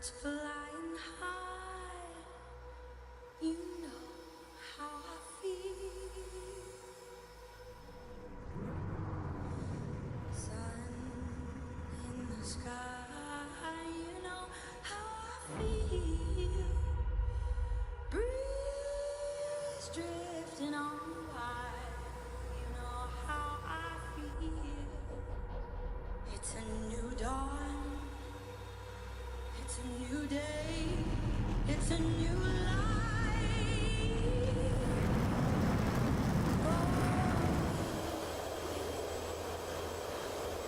birds flying high. You know how I feel. Sun in the sky. You know how I feel. Breeze drifting on by. You know how I feel. It's a new dawn. It's a new day. It's a new life.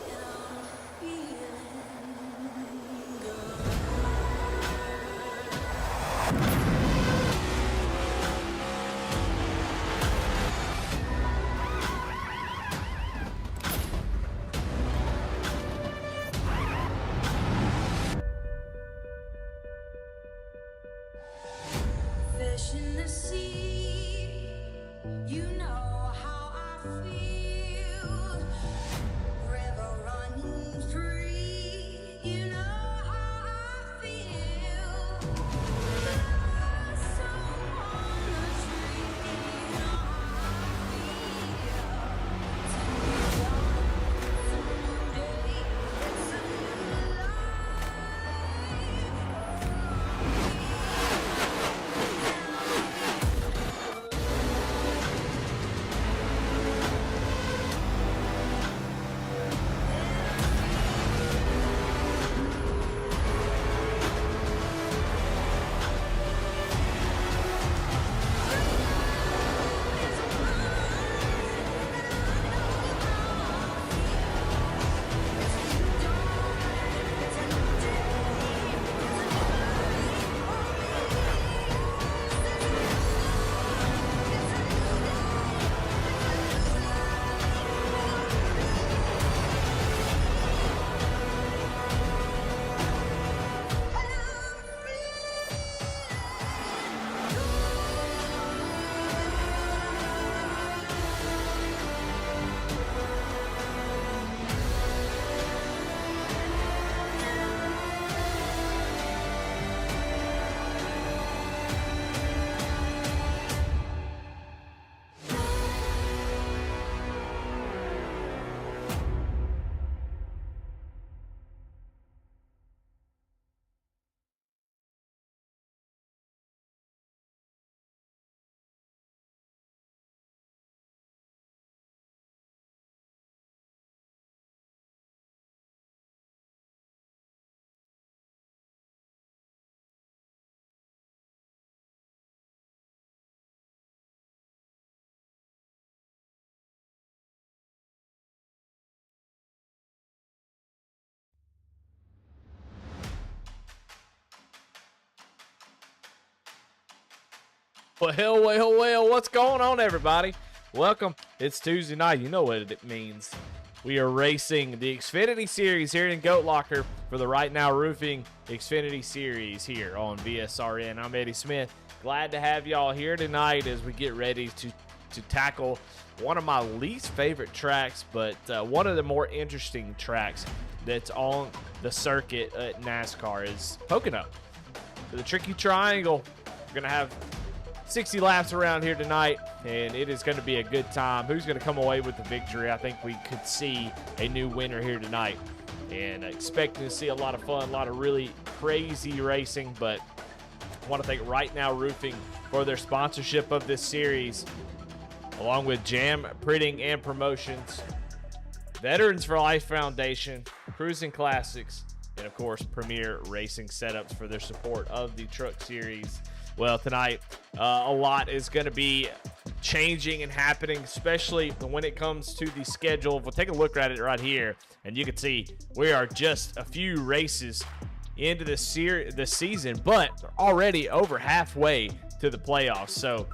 And I'm feeling good. Fish in the sea, you know how I feel. River running free, you know how I feel. Blossom on the tree, you know how I feel. It's a new dawn, it's a new day, it's a new life. Well, what's going on, everybody? Welcome. It's Tuesday night. You know what it means. We are racing the Xfinity Series here in Goat Locker for the Right Now Roofing Xfinity Series here on VSRN. I'm Eddie Smith. Glad to have y'all here tonight as we get ready to tackle one of my least favorite tracks, but one of the more interesting tracks that's on the circuit at NASCAR is Pocono. For the Tricky Triangle, we're going to have 60 laps around here tonight, and it is going to be a good time. Who's going to come away with the victory? I think we could see a new winner here tonight, and expecting to see a lot of fun, a lot of really crazy racing. But I want to thank Right Now Roofing for their sponsorship of this series, along with Jam Printing and Promotions, Veterans for Life Foundation, Cruising Classics, and of course Premier Racing Setups for their support of the Truck Series. Well, tonight, a lot is going to be changing and happening, especially when it comes to the schedule. We'll take a look at it right here, and you can see we are just a few races into the season, but already over halfway to the playoffs. So,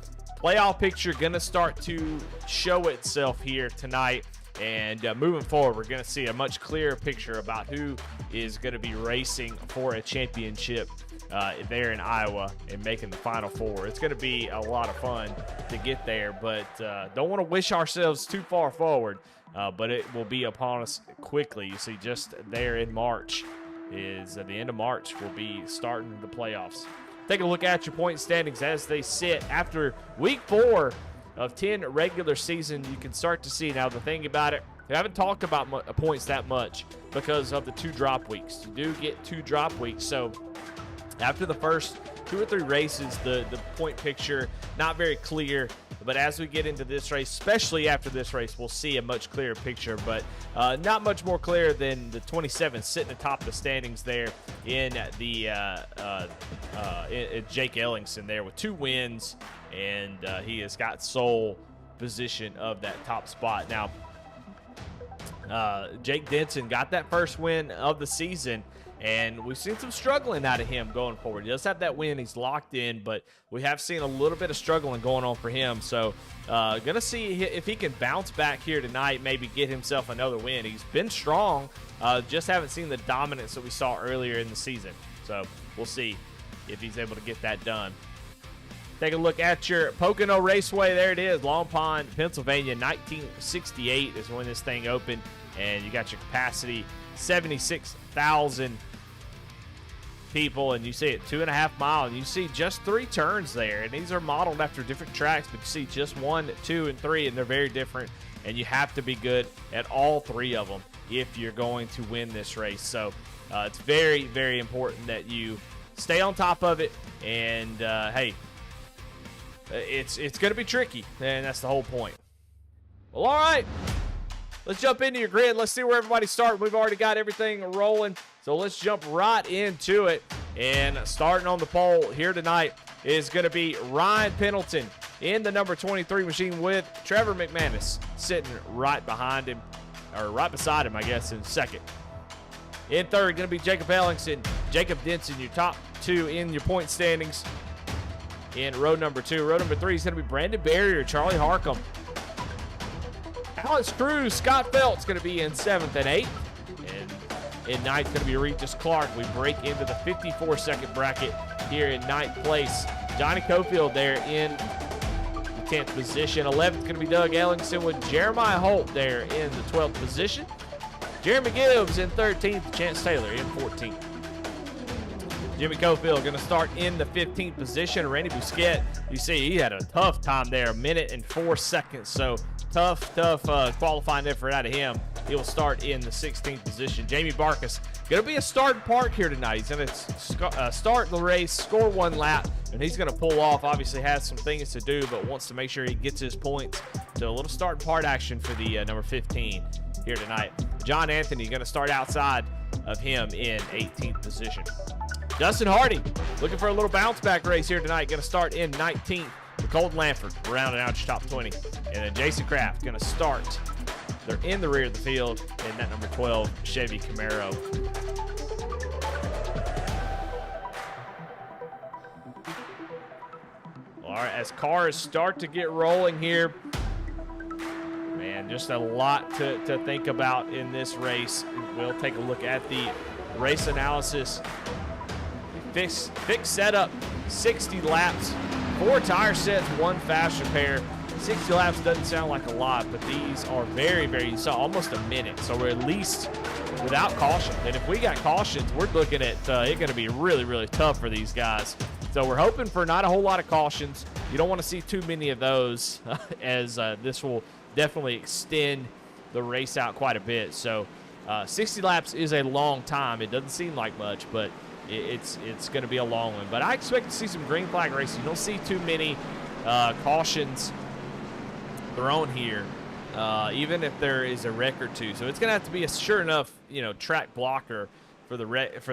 playoff picture going to start to show itself here tonight. And moving forward, we're going to see a much clearer picture about who is going to be racing for a championship there in Iowa and making the Final Four. It's going to be a lot of fun to get there, but don't want to wish ourselves too far forward, but it will be upon us quickly. You see, just there in March, is at the end of March. We'll be starting the playoffs. Take a look at your point standings as they sit after week 4 of 10 regular season. You can start to see now the thing about it. We haven't talked about points that much because of the 2 drop weeks. You do get 2 drop weeks, so after the first 2 or 3 races, the point picture not very clear. But as we get into this race, especially after this race, we'll see a much clearer picture. But not much more clear than the 27 sitting atop the standings there in the Jake Ellingson there with 2 wins, and he has got sole position of that top spot. Now, Jake Denson got that first win of the season, and we've seen some struggling out of him going forward. He does have that win. He's locked in, but we have seen a little bit of struggling going on for him. So going to see if he can bounce back here tonight, maybe get himself another win. He's been strong, just haven't seen the dominance that we saw earlier in the season. So we'll see if he's able to get that done. Take a look at your Pocono Raceway. There it is, Long Pond, Pennsylvania. 1968 is when this thing opened, and you got your capacity 76,000 people, and you see it 2.5 miles, and you see just 3 turns there, and these are modeled after different tracks, but you see just 1, 2, and 3, and they're very different, and you have to be good at all 3 of them if you're going to win this race. So it's very, very important that you stay on top of it, and hey, it's going to be tricky, and that's the whole point. Well, all right, let's jump into your grid. Let's see where everybody's starting. We've already got everything rolling, so let's jump right into it. And starting on the pole here tonight is going to be Ryan Pendleton in the number 23 machine with Trevor McManus sitting right behind him, or right beside him, I guess, in second. In third, going to be Jacob Ellingson, Jacob Denson, your top 2 in your point standings in row number 2. Row number 3 is going to be Brandon Barrier, Charlie Harcum. Alex Cruz, Scott Felt's going to be in 7th and 8th. And in 9th, going to be Regis Clark. We break into the 54-second bracket here in 9th place. Johnny Cofield there in the 10th position. 11th, going to be Doug Ellingson with Jeremiah Holt there in the 12th position. Jeremy Gibbs in 13th. Chance Taylor in 14th. Jimmy Cofield going to start in the 15th position. Randy Bousquet, you see he had a tough time there, 1 minute and 4 seconds. So tough qualifying effort out of him. He will start in the 16th position. Jamie Barkus going to be a start park here tonight. He's going to start the race, score 1 lap, and he's going to pull off. Obviously has some things to do, but wants to make sure he gets his points. So a little start and part action for the number 15 here tonight. John Anthony going to start outside of him in 18th position. Dustin Hardy looking for a little bounce back race here tonight. Going to start in 19th. Colton Lanford rounding out your top 20. And then Jason Kraft going to start. They're in the rear of the field in that number 12 Chevy Camaro. All right, as cars start to get rolling here, man, just a lot to think about in this race. We'll take a look at the race analysis. Fixed setup, 60 laps, 4 tire sets, 1 fast repair. 60 laps doesn't sound like a lot, but these are very, very, so almost a minute. So we're at least without caution. And if we got cautions, we're looking at it going to be really, really tough for these guys. So we're hoping for not a whole lot of cautions. You don't want to see too many of those as this will definitely extend the race out quite a bit. So 60 laps is a long time. It doesn't seem like much, but it's going to be a long one. But I expect to see some green flag racing. You don't see too many cautions thrown here, even if there is a wreck or two. So it's going to have to be a sure enough, track blocker for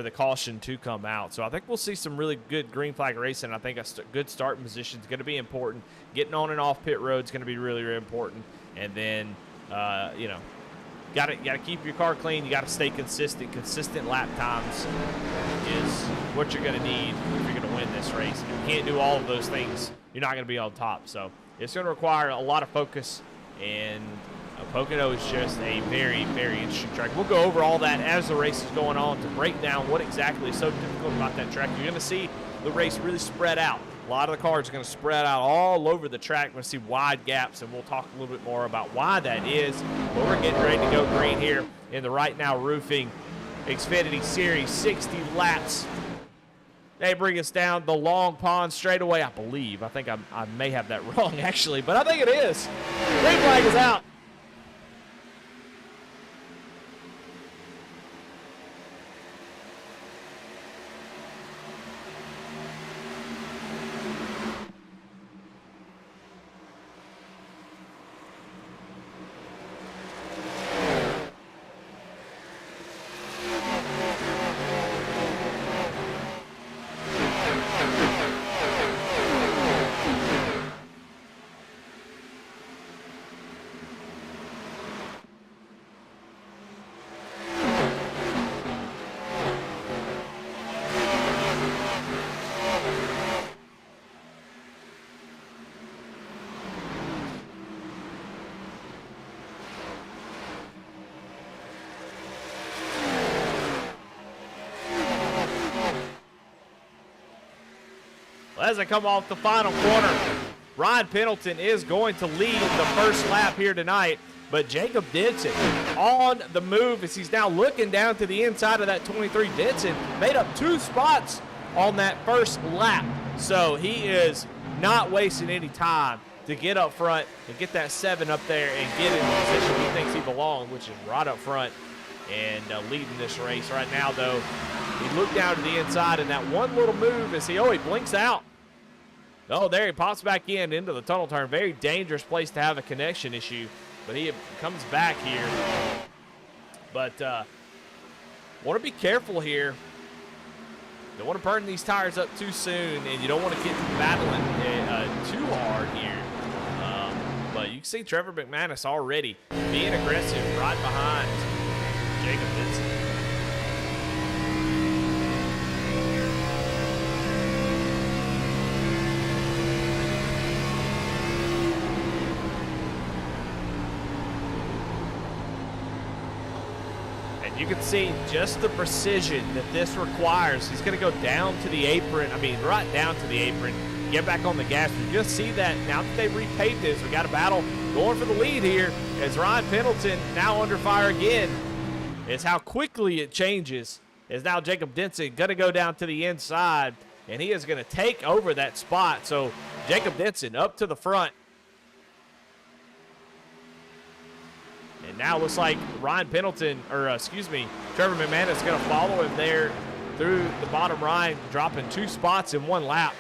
the caution to come out. So I think we'll see some really good green flag racing. I think a good starting position is going to be important. Getting on and off pit road is going to be really, really important. And then, got to keep your car clean. You got to stay consistent. Consistent lap times is what you're going to need if you're going to win this race. If you can't do all of those things, you're not going to be on top. So it's going to require a lot of focus, and Pocono is just a very, very interesting track. We'll go over all that as the race is going on to break down what exactly is so difficult about that track. You're going to see the race really spread out. A lot of the cars are going to spread out all over the track. We're going to see wide gaps, and we'll talk a little bit more about why that is. But we're getting ready to go green here in the Right Now Roofing Xfinity Series 60 laps. They bring us down the Long Pond straightaway, I believe. I think I may have that wrong, actually, but I think it is. Green flag is out. As I come off the final corner, Ryan Pendleton is going to lead the first lap here tonight, but Jacob Denson on the move as he's now looking down to the inside of that 23. Denson made up 2 spots on that first lap, so he is not wasting any time to get up front and get that 7 up there and get in the position he thinks he belongs, which is right up front and leading this race. Right now, though, he looked down to the inside, and that one little move as he blinks out. Oh, there he pops back into the tunnel turn. Very dangerous place to have a connection issue, but he comes back here. But want to be careful here. Don't want to burn these tires up too soon, and you don't want to get battling too hard here. But you can see Trevor McManus already being aggressive right behind Jacob Denson. You can see just the precision that this requires. He's going to go down to the apron. Right down to the apron. Get back on the gas. You're going to see that now that they've repaved this. We got a battle going for the lead here as Ryan Pendleton now under fire again. Is how quickly it changes. Is now Jacob Denson going to go down to the inside, and he is going to take over that spot. So Jacob Denson up to the front. And now looks like Ryan Pendleton, Trevor McManus is going to follow him there through the bottom right, dropping 2 spots in 1 lap.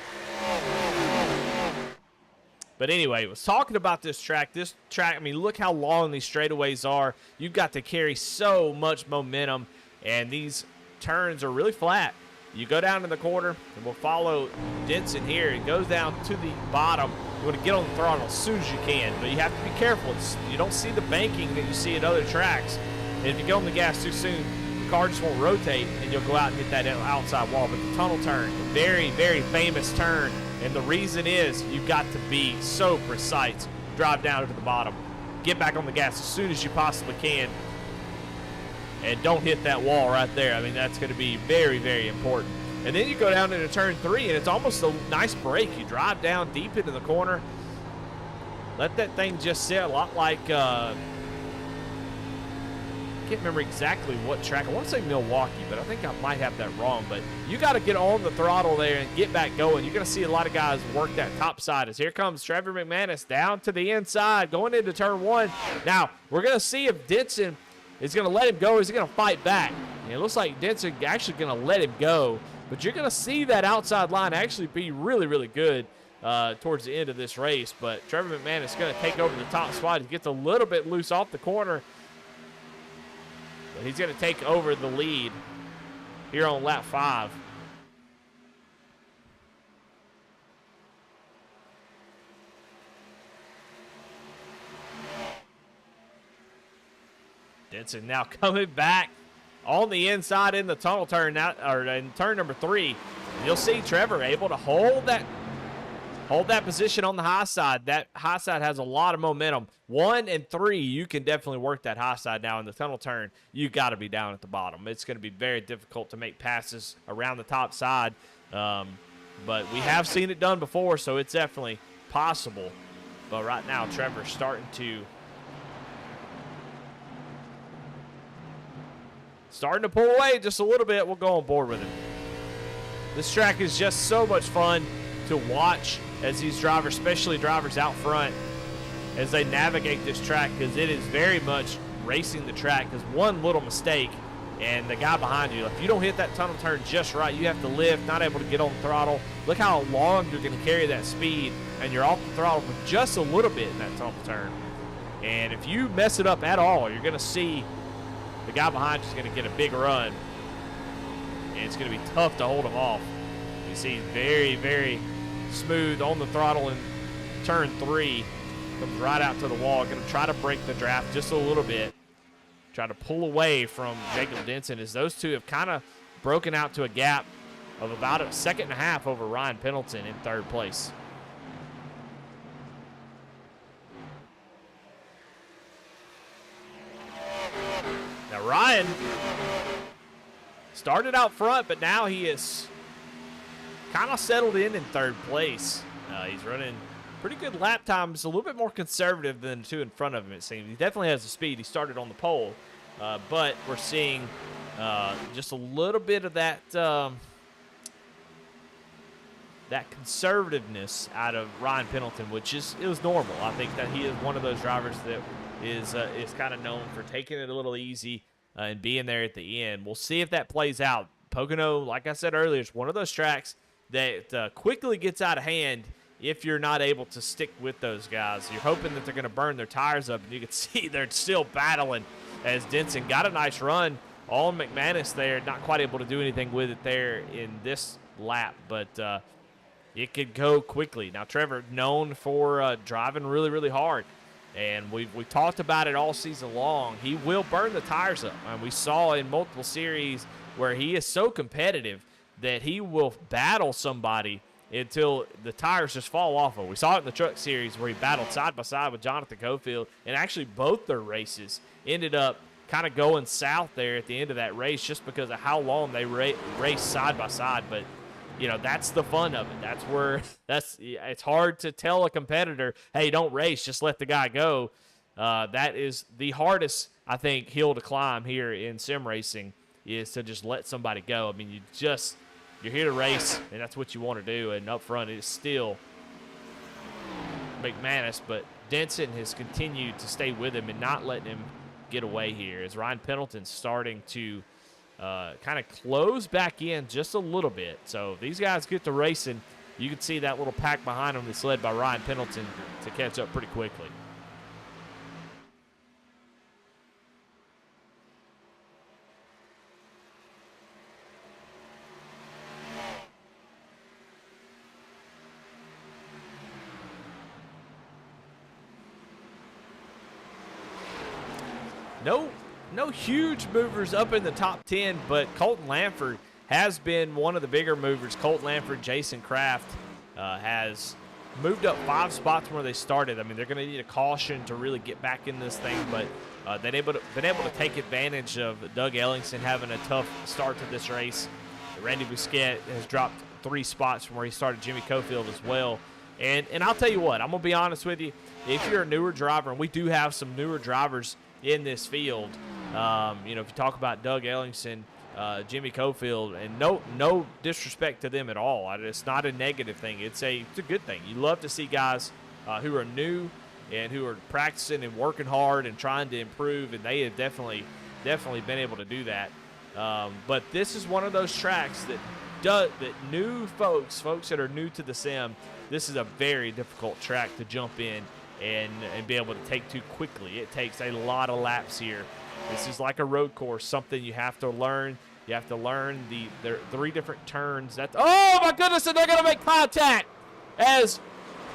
But anyway, was talking about this track. Look how long these straightaways are. You've got to carry so much momentum, and these turns are really flat. You go down to the corner, and we'll follow Denson here. It goes down to the bottom. You want to get on the throttle as soon as you can, but you have to be careful. You don't see the banking that you see at other tracks. And if you go on the gas too soon, the car just won't rotate, and you'll go out and hit that outside wall. But the tunnel turn, a very, very famous turn, and the reason is you've got to be so precise. Drive down to the bottom. Get back on the gas as soon as you possibly can. And don't hit that wall right there. That's going to be very, very important. And then you go down into turn 3, and it's almost a nice break. You drive down deep into the corner. Let that thing just sit, a lot like, I can't remember exactly what track. I want to say Milwaukee, but I think I might have that wrong. But you got to get on the throttle there and get back going. You're going to see a lot of guys work that top side. As here comes Trevor McManus down to the inside, going into turn 1. Now, we're going to see if Denson is going to let him go, or is he going to fight back? And it looks like Denson actually going to let him go. But you're going to see that outside line actually be really, really good towards the end of this race. But Trevor McManus is going to take over the top spot. He gets a little bit loose off the corner. But he's going to take over the lead here on lap 5. Denson now coming back on the inside in the tunnel turn, in turn number 3. You'll see Trevor able to hold that position on the high side. That high side has a lot of momentum. 1 and 3, you can definitely work that high side. Now in the tunnel turn, you got to be down at the bottom. It's going to be very difficult to make passes around the top side, but we have seen it done before, so it's definitely possible. But right now, Trevor's starting to starting to pull away just a little bit. We'll go on board with him. This track is just so much fun to watch as these drivers, especially drivers out front, as they navigate this track, because it is very much racing the track. Because one little mistake and the guy behind you, if you don't hit that tunnel turn just right, you have to lift, not able to get on the throttle. Look how long you're going to carry that speed, and you're off the throttle for just a little bit in that tunnel turn. And if you mess it up at all, you're going to see the guy behind you is going to get a big run, and it's going to be tough to hold him off. You see he's very, very smooth on the throttle in turn 3. Comes right out to the wall. Going to try to break the draft just a little bit. Try to pull away from Jacob Denson, as those two have kind of broken out to a gap of about a second and a half over Ryan Pendleton in third place. Now Ryan started out front, but now he is kind of settled in third place. He's running pretty good lap times, a little bit more conservative than the two in front of him, it seems. He definitely has the speed. He started on the pole, but we're seeing just a little bit of that that conservativeness out of Ryan Pendleton, which it was normal. I think that he is one of those drivers that is kind of known for taking it a little easy and being there at the end. We'll see if that plays out. Pocono, like I said earlier, is one of those tracks that quickly gets out of hand if you're not able to stick with those guys. You're hoping that they're going to burn their tires up, and you can see they're still battling as Denson got a nice run on McManus there. Not quite able to do anything with it there in this lap, but it could go quickly. Now, Trevor, known for driving really, really hard, and we've talked about it all season long. He will burn the tires up, and we saw in multiple series where he is so competitive that he will battle somebody until the tires just fall off of. We saw it in the truck series where he battled side by side with Jonathan Cofield, and actually both their races ended up kind of going south there at the end of that race just because of how long they raced side by side. But you know, that's the fun of it. That's where it's hard to tell a competitor, hey, don't race, just let the guy go. That is the hardest, I think, hill to climb here in sim racing, is to just let somebody go. I mean, you're here to race, and that's what you want to do. And up front, it's still McManus, but Denson has continued to stay with him and not letting him get away here, as Ryan Pendleton's starting to kind of close back in just a little bit. So if these guys get to racing, you can see that little pack behind them that's led by Ryan Pendleton to catch up pretty quickly. No huge movers up in the top 10, but Colton Lanford has been one of the bigger movers. Colton Lanford, Jason Kraft has moved up 5 spots from where they started. I mean, they're going to need a caution to really get back in this thing, but they've been able to take advantage of Doug Ellingson having a tough start to this race. Randy Busquet has dropped 3 spots from where he started, Jimmy Cofield as well. And I'll tell you what, I'm going to be honest with you. If you're a newer driver, and we do have some newer drivers in this field, you know, if you talk about Doug Ellingson, Jimmy Cofield, and no disrespect to them at all. It's not a negative thing. It's a good thing. You love to see guys who are new and who are practicing and working hard and trying to improve, and they have definitely been able to do that. But this is one of those tracks that new folks that are new to the sim, this is a very difficult track to jump in and be able to take to quickly. It takes a lot of laps here. This is like a road course, something you have to learn. You have to learn the 3 different turns. Oh my goodness, and they're going to make contact as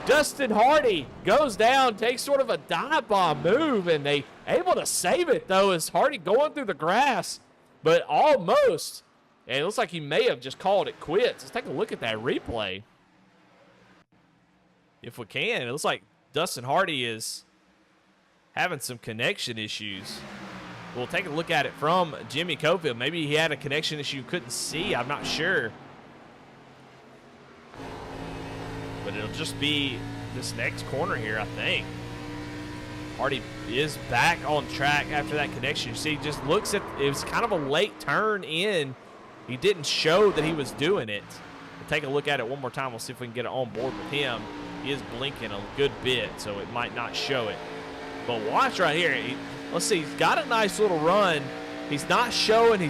Dustin Hardy goes down, takes sort of a dive bomb move, and they able to save it, though, as Hardy going through the grass, but almost. And it looks like he may have just called it quits. Let's take a look at that replay, if we can. It looks like Dustin Hardy is having some connection issues. We'll take a look at it from Jimmy Cofield. Maybe he had a connection issue you couldn't see. I'm not sure. But it'll just be this next corner here, I think. Hardy is back on track after that connection. You see, he just looks at, it was kind of a late turn in. He didn't show that he was doing it. We'll take a look at it one more time. We'll see if we can get it on board with him. He is blinking a good bit, so it might not show it. But watch right here. Let's see, he's got a nice little run. He's not showing.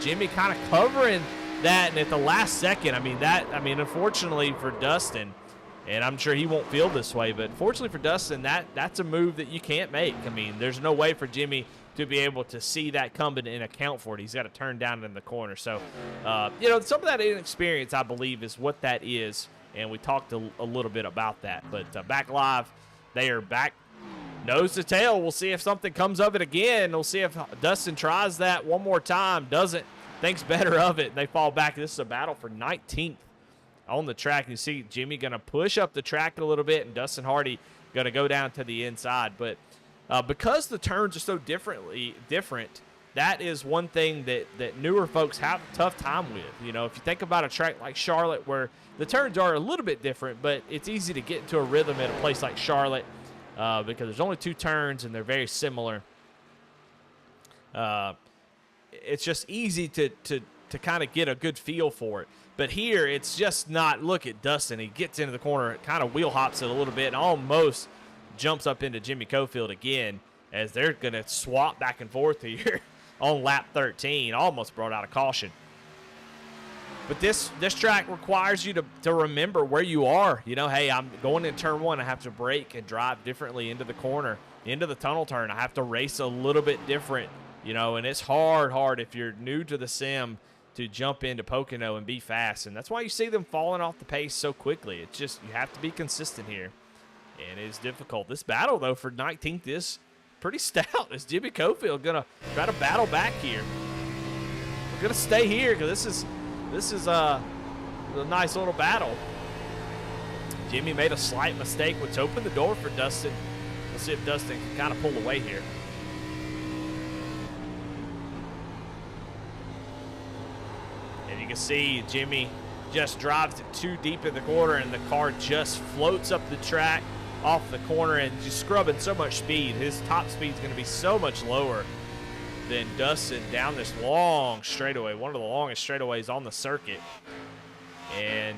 Jimmy kind of covering that, and at the last second, unfortunately for Dustin, and I'm sure he won't feel this way, but fortunately for Dustin, that's a move that you can't make. I mean, there's no way for Jimmy to be able to see that coming and account for it. He's got to turn down in the corner. So, some of that inexperience, I believe, is what that is, and we talked a little bit about that. But back live, they are back nose to tail. We'll see if something comes of it again. We'll see if Dustin tries that one more time, doesn't, thinks better of it, and they fall back. This is a battle for 19th on the track. You see Jimmy going to push up the track a little bit, and Dustin Hardy going to go down to the inside. But because the turns are so different, that is one thing that newer folks have a tough time with. You know, if you think about a track like Charlotte where the turns are a little bit different, but it's easy to get into a rhythm at a place like Charlotte because there's only 2 turns and they're very similar. It's just easy to kind of get a good feel for it. But here, it's just not. Look at Dustin. He gets into the corner, kind of wheel hops it a little bit, and almost jumps up into Jimmy Cofield again as they're going to swap back and forth here on lap 13. Almost brought out a caution. But this track requires you to remember where you are. You know, hey, I'm going in turn 1. I have to brake and drive differently into the corner, into the tunnel turn. I have to race a little bit different, you know, and it's hard if you're new to the sim to jump into Pocono and be fast. And that's why you see them falling off the pace so quickly. It's just you have to be consistent here, and it's difficult. This battle, though, for 19th is pretty stout. Is Jimmy Cofield going to try to battle back here? We're going to stay here because this is a nice little battle. Jimmy made a slight mistake, which opened the door for Dustin. Let's see if Dustin can kind of pull away here. And you can see Jimmy just drives it too deep in the corner, and the car just floats up the track off the corner and just scrubbing so much speed. His top speed is going to be so much lower than Dustin down this long straightaway, one of the longest straightaways on the circuit. And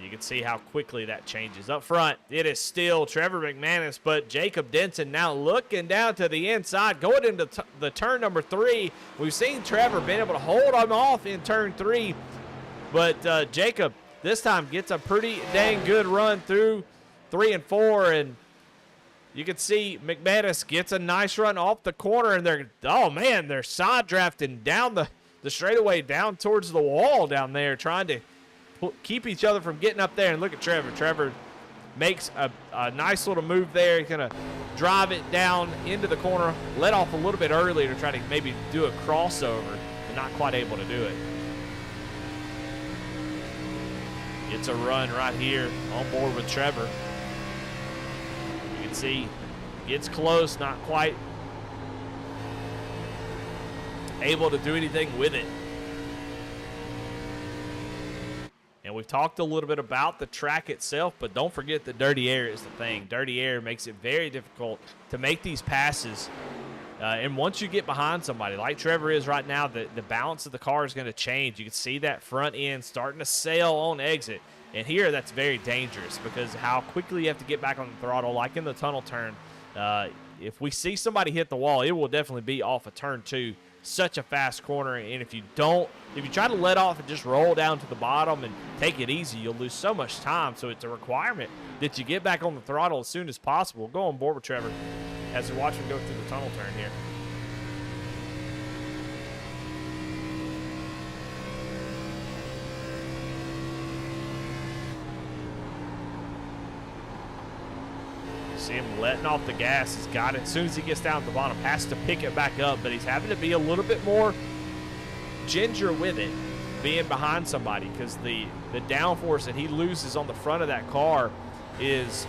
you can see how quickly that changes. Up front, it is still Trevor McManus, but Jacob Denson now looking down to the inside, going into the turn number 3. We've seen Trevor been able to hold him off in turn 3, but Jacob this time gets a pretty dang good run through 3 and 4, and you can see McManus gets a nice run off the corner, and they're side drafting down the straightaway down towards the wall down there, trying to keep each other from getting up there. And look at Trevor. Trevor makes a nice little move there. He's going to drive it down into the corner, let off a little bit early to try to maybe do a crossover, but not quite able to do it. Gets a run right here on board with Trevor. You can see gets close, not quite able to do anything with it. And we've talked a little bit about the track itself, but don't forget that dirty air is the thing. Dirty air makes it very difficult to make these passes. And once you get behind somebody like Trevor is right now, the balance of the car is going to change. You can see that front end starting to sail on exit. And here that's very dangerous because how quickly you have to get back on the throttle, like in the tunnel turn. If we see somebody hit the wall, it will definitely be off of turn 2. Such a fast corner, and if you try to let off and just roll down to the bottom and take it easy, you'll lose so much time. So it's a requirement that you get back on the throttle as soon as possible. Go on board with Trevor as we watch him go through the tunnel turn here. See him letting off the gas. He's got it. As soon as he gets down at the bottom, has to pick it back up, but he's having to be a little bit more ginger with it, being behind somebody, because the downforce that he loses on the front of that car is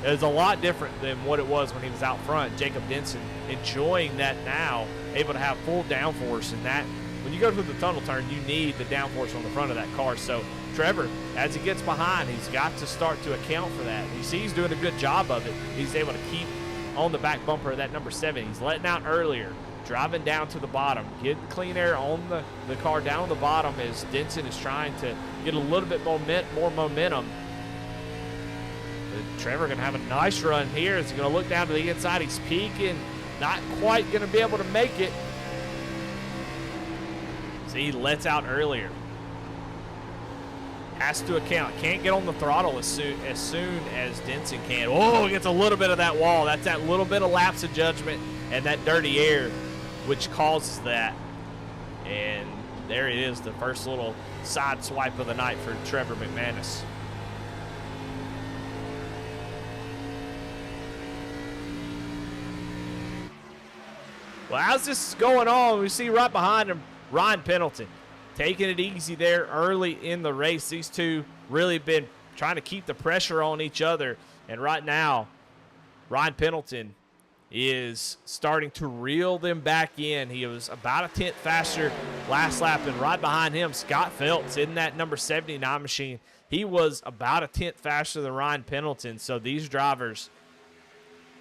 a lot different than what it was when he was out front. Jacob Denson enjoying that now, able to have full downforce, and when you go through the tunnel turn, you need the downforce on the front of that car. So Trevor, as he gets behind, he's got to start to account for that. You see he's doing a good job of it. He's able to keep on the back bumper of that number 7. He's letting out earlier, driving down to the bottom, getting clean air on the car down on the bottom as Denson is trying to get a little bit more momentum. But Trevor going to have a nice run here. He's going to look down to the inside. He's peeking, not quite going to be able to make it. See, he lets out earlier. Has to account. Can't get on the throttle as soon as Denson can. Oh, gets a little bit of that wall. That's that little bit of lapse of judgment and that dirty air which causes that. And there it is, the first little side swipe of the night for Trevor McManus. Well, as this is going on, we see right behind him Ryan Pendleton taking it easy there early in the race. These two really been trying to keep the pressure on each other. And right now, Ryan Pendleton is starting to reel them back in. He was about a tenth faster last lap, and right behind him, Scott Phelps in that number 79 machine. He was about a tenth faster than Ryan Pendleton. So these drivers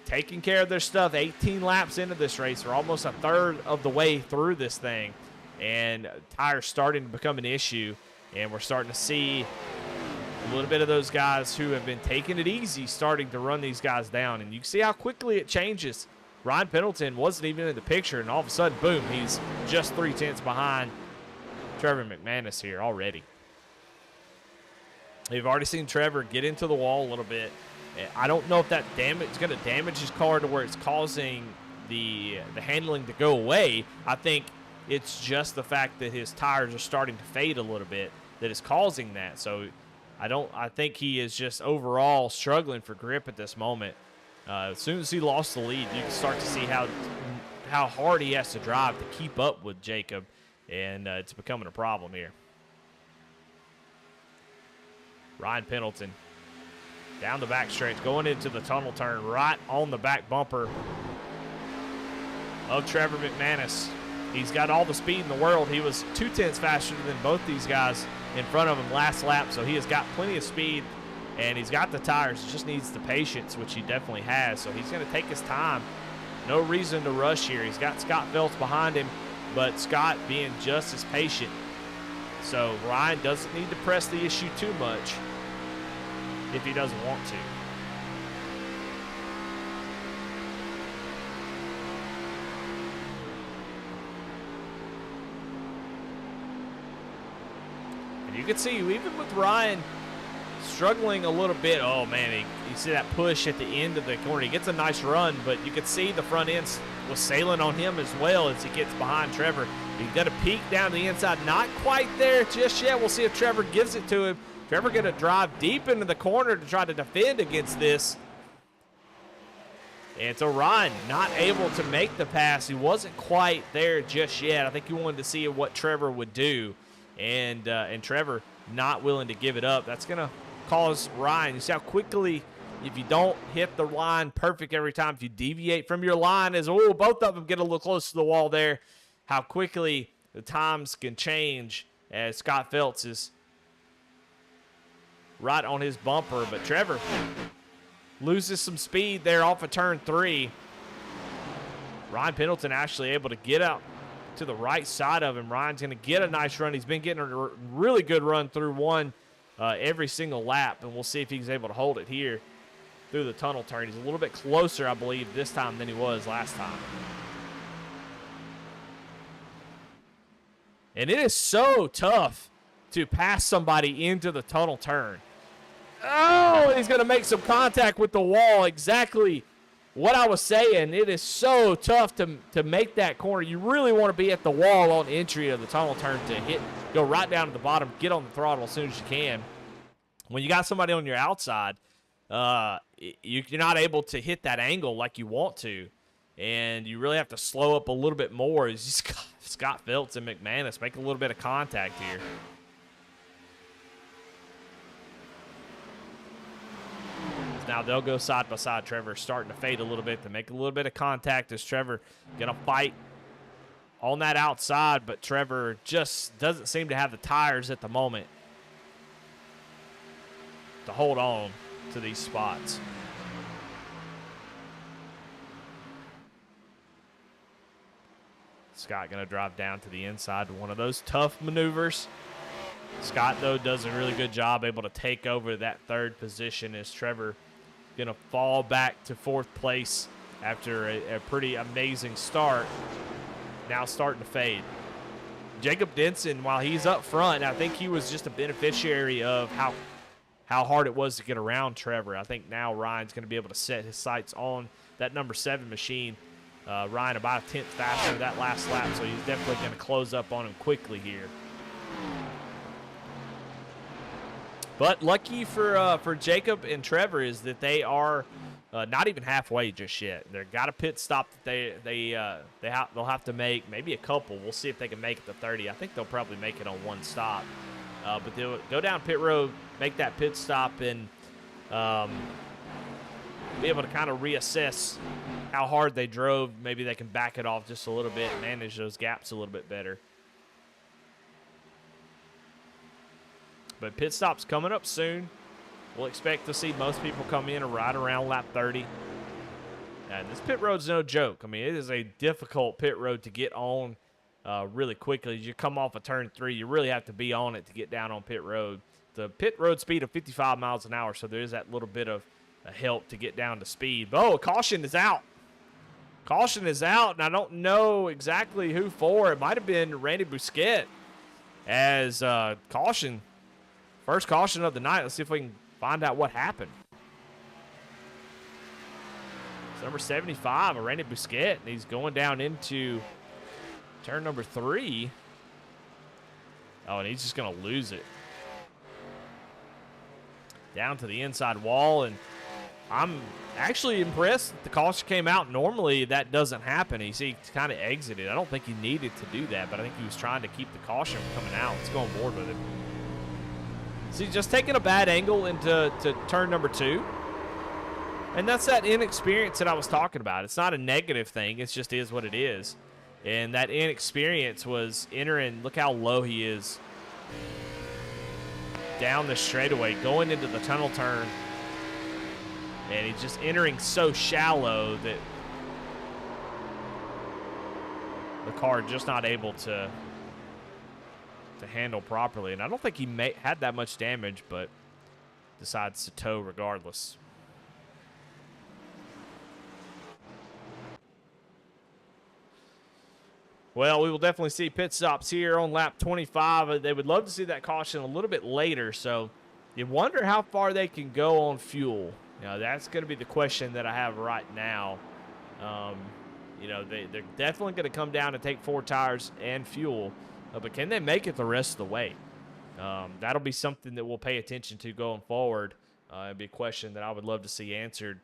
taking care of their stuff. 18 laps into this race. We're almost a third of the way through this thing. And tires starting to become an issue, and we're starting to see a little bit of those guys who have been taking it easy starting to run these guys down. And you can see how quickly it changes. Ryan Pendleton wasn't even in the picture, and all of a sudden, boom, he's just 3 tenths behind Trevor McManus here already. We've already seen Trevor get into the wall a little bit. I don't know if that is going to damage his car to where it's causing the handling to go away. I think it's just the fact that his tires are starting to fade a little bit that is causing that. So I think he is just overall struggling for grip at this moment. As soon as he lost the lead, you can start to see how hard he has to drive to keep up with Jacob, and it's becoming a problem here. Ryan Pendleton down the back stretch, going into the tunnel turn right on the back bumper of Trevor McManus. He's got all the speed in the world. He was 2 tenths faster than both these guys in front of him last lap, so he has got plenty of speed, and he's got the tires. He just needs the patience, which he definitely has, so he's going to take his time. No reason to rush here. He's got Scott Phelps behind him, but Scott being just as patient. So Ryan doesn't need to press the issue too much if he doesn't want to. You can see, even with Ryan struggling a little bit, oh man, you see that push at the end of the corner. He gets a nice run, but you can see the front end was sailing on him as well as he gets behind Trevor. He's got a peek down the inside, not quite there just yet. We'll see if Trevor gives it to him. Trevor going to drive deep into the corner to try to defend against this. And so Ryan not able to make the pass. He wasn't quite there just yet. I think he wanted to see what Trevor would do. And Trevor not willing to give it up. That's going to cause Ryan. You see how quickly, if you don't hit the line perfect every time, if you deviate from your line, as both of them get a little close to the wall there, how quickly the times can change as Scott Phelps is right on his bumper. But Trevor loses some speed there off of turn 3. Ryan Pendleton actually able to get out to the right side of him. Ryan's going to get a nice run. He's been getting a really good run through one every single lap, and we'll see if he's able to hold it here through the tunnel turn. He's a little bit closer, I believe, this time than he was last time. And it is so tough to pass somebody into the tunnel turn. Oh, he's going to make some contact with the wall. Exactly what I was saying. It is so tough to make that corner. You really want to be at the wall on entry of the tunnel turn to go right down to the bottom, get on the throttle as soon as you can. When you got somebody on your outside, you're not able to hit that angle like you want to, and you really have to slow up a little bit more. As Scott Phelps and McManus make a little bit of contact here. Now they'll go side by side. Trevor starting to fade a little bit to make a little bit of contact as Trevor going to fight on that outside, but Trevor just doesn't seem to have the tires at the moment to hold on to these spots. Scott going to drive down to the inside. One of those tough maneuvers. Scott, though, does a really good job able to take over that third position as Trevor going to fall back to fourth place after a pretty amazing start. Now starting to fade. Jacob Denson, while he's up front, I think he was just a beneficiary of how hard it was to get around Trevor. I think now Ryan's going to be able to set his sights on that number 7 machine. Ryan about a tenth faster that last lap, so he's definitely going to close up on him quickly here. But lucky for Jacob and Trevor is that they are not even halfway just yet. They've got a pit stop that they'll have to make, maybe a couple. We'll see if they can make it to 30. I think they'll probably make it on one stop. But they'll go down pit road, make that pit stop, and be able to kind of reassess how hard they drove. Maybe they can back it off just a little bit, manage those gaps a little bit better. But pit stop's coming up soon. We'll expect to see most people come in right around lap 30. And this pit road's no joke. I mean, it is a difficult pit road to get on really quickly. As you come off of turn 3, you really have to be on it to get down on pit road. The pit road speed of 55 miles an hour, so there is that little bit of help to get down to speed. Oh, caution is out. Caution is out, and I don't know exactly who for. It might have been Randy Bousquet as caution. First caution of the night. Let's see if we can find out what happened. It's number 75, Randy Bousquet, and he's going down into turn number 3. Oh, and he's just going to lose it. Down to the inside wall, and I'm actually impressed that the caution came out. Normally, that doesn't happen. He kind of exited. I don't think he needed to do that, but I think he was trying to keep the caution from coming out. Let's go on board with it. So he's just taking a bad angle into turn number 2. And that's that inexperience that I was talking about. It's not a negative thing. It just is what it is. And that inexperience was entering. Look how low he is. Down the straightaway, going into the tunnel turn. And he's just entering so shallow that the car just not able to handle properly. And I don't think he had that much damage, but decides to tow regardless. Well, we will definitely see pit stops here on lap 25. They would love to see that caution a little bit later, so you wonder how far they can go on fuel. You know, that's going to be the question that I have right now. You know, they're definitely going to come down and take 4 tires and fuel, but can they make it the rest of the way? That'll be something that we'll pay attention to going forward. It'll be a question that I would love to see answered.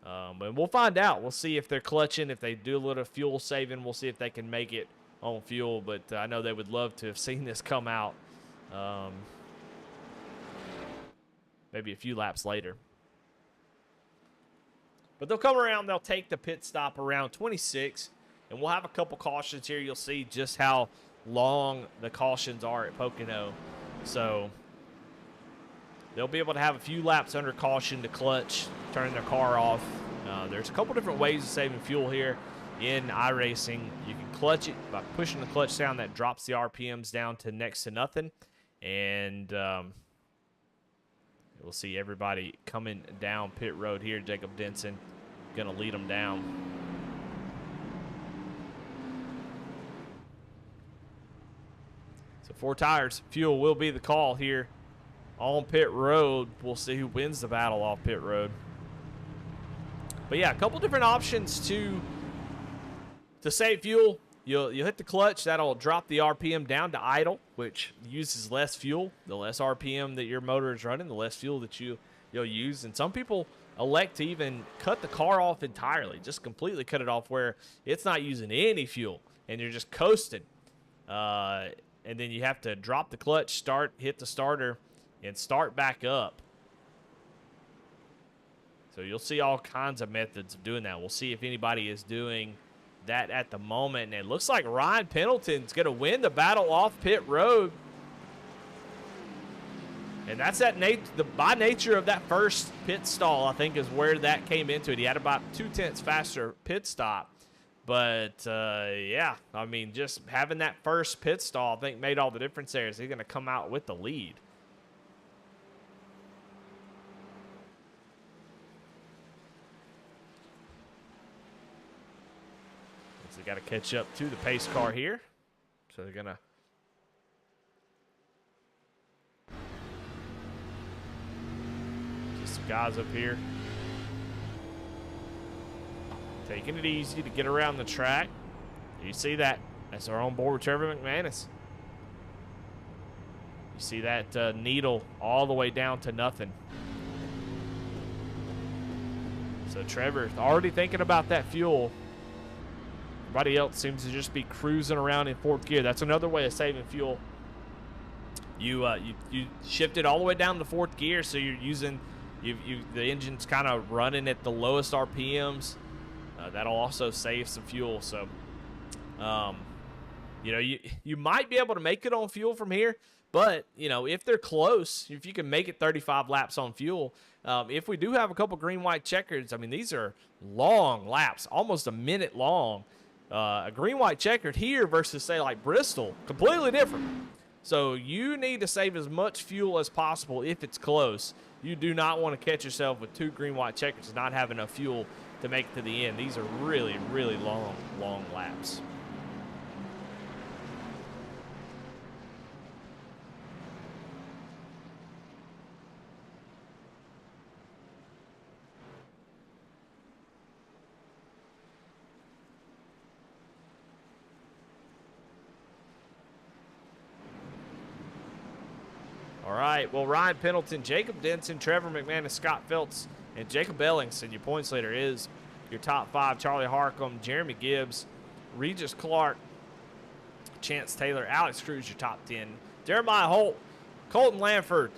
And we'll find out. We'll see if they're clutching. If they do a little fuel saving, we'll see if they can make it on fuel. But I know they would love to have seen this come out maybe a few laps later. But they'll come around. They'll take the pit stop around 26. And we'll have a couple cautions here. You'll see just how long the cautions are at Pocono. So they'll be able to have a few laps under caution to clutch, turn their car off. There's a couple different ways of saving fuel here in iRacing. You can clutch it by pushing the clutch down. That drops the RPMs down to next to nothing. And we'll see everybody coming down pit road here. Jacob Denson going to lead them down. So 4 tires. Fuel will be the call here on pit road. We'll see who wins the battle off pit road. But yeah, a couple different options to save fuel. You'll hit the clutch. That'll drop the RPM down to idle, which uses less fuel. The less RPM that your motor is running, the less fuel that you'll use. And some people elect to even cut the car off entirely, just completely cut it off where it's not using any fuel and you're just coasting. And then you have to drop the clutch, hit the starter, and start back up. So you'll see all kinds of methods of doing that. We'll see if anybody is doing that at the moment. And it looks like Ryan Pendleton's going to win the battle off pit road. And that's by nature of that first pit stall, I think, is where that came into it. He had about 0.2 faster pit stop. But, yeah, I mean, just having that first pit stall, I think, made all the difference there. Is he's going to come out with the lead. So they got to catch up to the pace car here. So they're going to just some guys up here taking it easy to get around the track. You see that? That's our on board with Trevor McManus. You see that needle all the way down to nothing. So Trevor's already thinking about that fuel. Everybody else seems to just be cruising around in fourth gear. That's another way of saving fuel. You shift it all the way down to fourth gear, so you're using the engine's kind of running at the lowest RPMs. That'll also save some fuel. So, you know, you might be able to make it on fuel from here, but you know, if they're close, if you can make it 35 laps on fuel, if we do have a couple green white checkers, I mean, these are long laps, almost a minute long. A green white checkered here versus say like Bristol, completely different. So you need to save as much fuel as possible if it's close. You do not want to catch yourself with 2 green white checkers and not have enough fuel to make it to the end. These are really, really long laps. All right, well, Ryan Pendleton, Jacob Denson, Trevor McManus, Scott Phelps, and Jacob Ellingson, your points leader, is your top 5. Charlie Harcum, Jeremy Gibbs, Regis Clark, Chance Taylor, Alex Cruz, your top 10. Jeremiah Holt, Colton Lanford,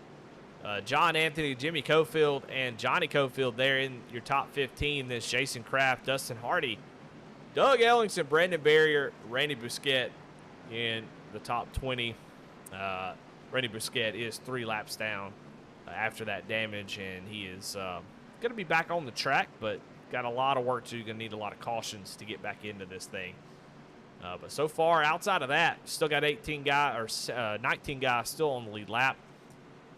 John Anthony, Jimmy Cofield, and Johnny Cofield there in your top 15. Then Jason Kraft, Dustin Hardy, Doug Ellingson, Brandon Barrier, Randy Busquet in the top 20. Randy Busquet is 3 laps down after that damage, and he is going to be back on the track, but got a lot of work to do. Going to need a lot of cautions to get back into this thing. But so far, outside of that, still got 19 guys still on the lead lap.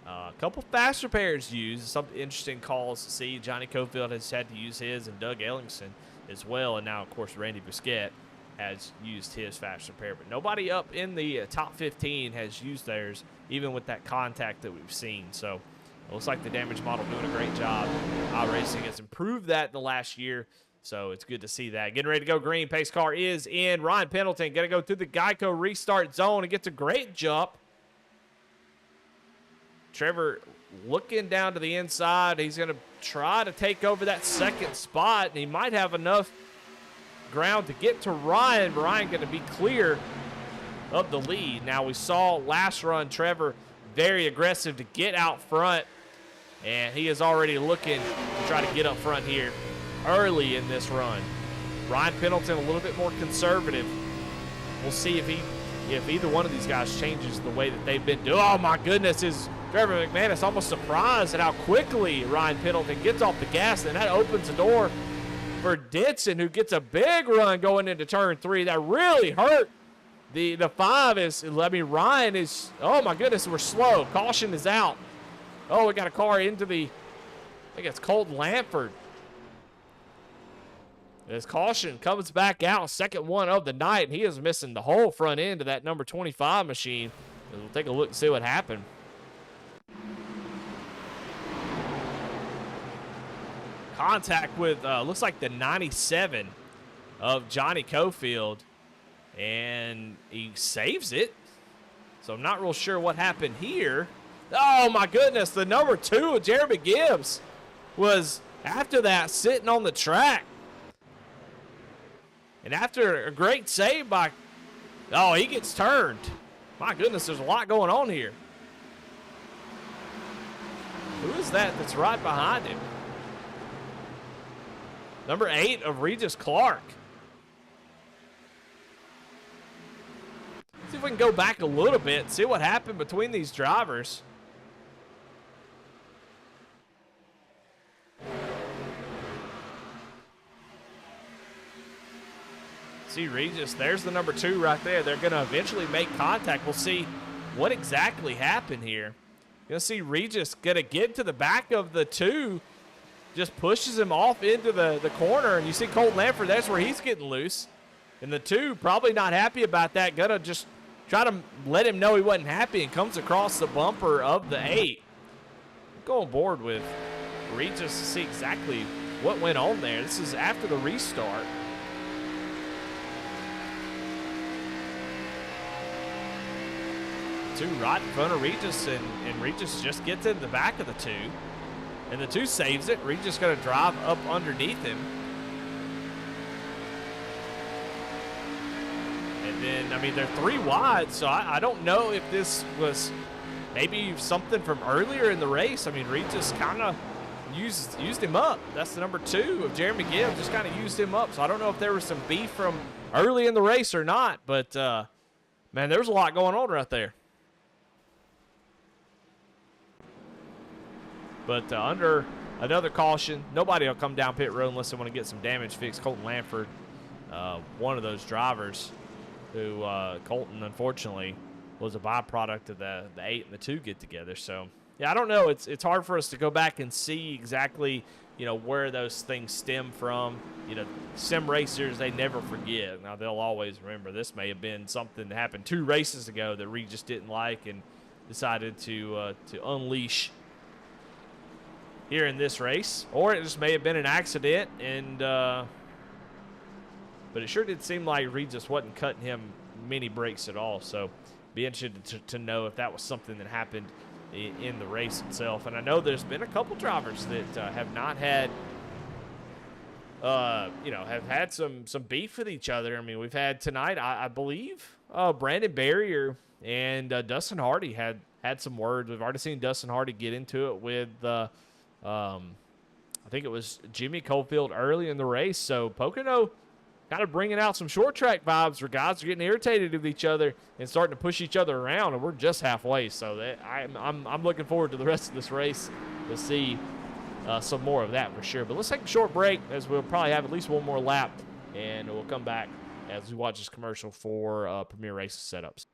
A couple faster pairs used. Some interesting calls to see. Johnny Cofield has had to use his, and Doug Ellingson as well. And now, of course, Randy Busquet has used his faster pair. But nobody up in the top 15 has used theirs, even with that contact that we've seen. So it looks like the damage model doing a great job. iRacing has improved that the last year. So it's good to see that. Getting ready to go green. Pace car is in. Ryan Pendleton going to go through the Geico restart zone and gets a great jump. Trevor looking down to the inside. He's going to try to take over that second spot, and he might have enough ground to get to Ryan. Ryan going to be clear of the lead. Now, we saw last run Trevor very aggressive to get out front, and he is already looking to try to get up front here early in this run. Ryan Pendleton a little bit more conservative. We'll see if either one of these guys changes the way that they've been doing. Oh my goodness, is Trevor McManus almost surprised at how quickly Ryan Pendleton gets off the gas, and that opens the door for Denson, who gets a big run going into turn 3. That really hurt. The 5 is, I mean, Ryan is, oh my goodness, we're slow. Caution is out. Oh, we got a car into the, I think it's Colton Lanford. As caution comes back out, second one of the night, and he is missing the whole front end of that number 25 machine. We'll take a look and see what happened. Contact with, looks like the 97 of Johnny Cofield, and he saves it. So I'm not real sure what happened here. Oh my goodness, the number 2 of Jeremy Gibbs was, after that, sitting on the track. And after a great save by, oh, he gets turned. My goodness, there's a lot going on here. Who is that that's right behind him? Number 8 of Regis Clark. if we can go back a little bit and see what happened between these drivers. See Regis, there's the number 2 right there. They're going to eventually make contact. We'll see what exactly happened here. You'll see Regis going to get to the back of the 2, just pushes him off into the corner, and you see Colton Lanford, that's where he's getting loose. And the 2 probably not happy about that, going to just try to let him know he wasn't happy, and comes across the bumper of the 8. Go on board with Regis to see exactly what went on there. This is after the restart. 2 right in front of Regis, and Regis just gets in the back of the 2. And the 2 saves it. Regis going to drive up underneath him. And then, I mean, they're 3 wide, so I don't know if this was maybe something from earlier in the race. I mean, Regis kind of used him up. That's the number 2 of Jeremy Gibb, just kind of used him up. So I don't know if there was some beef from early in the race or not, but, man, there's a lot going on right there. But under another caution, nobody will come down pit road unless they want to get some damage fixed. Colton Lanford, one of those drivers who Colton, unfortunately, was a byproduct of the 8 and the 2 get together. So, yeah, I don't know. It's hard for us to go back and see exactly, where those things stem from. Sim racers, they never forget. Now, they'll always remember this may have been something that happened 2 races ago that Reed just didn't like and decided to unleash here in this race, or it just may have been an accident, and but it sure did seem like Reed just wasn't cutting him many breaks at all. So be interested to know if that was something that happened in the race itself. And I know there's been a couple drivers that have not had have had some beef with each other. I mean, we've had tonight, I believe, Brandon Barrier and Dustin Hardy had some words. We've already seen Dustin Hardy get into it with I think it was Jimmy Cofield early in the race. So Pocono kind of bringing out some short track vibes where guys are getting irritated with each other and starting to push each other around, and we're just halfway. So I'm looking forward to the rest of this race to see some more of that for sure. But let's take a short break, as we'll probably have at least one more lap, and we'll come back as we watch this commercial for Premier Races setups.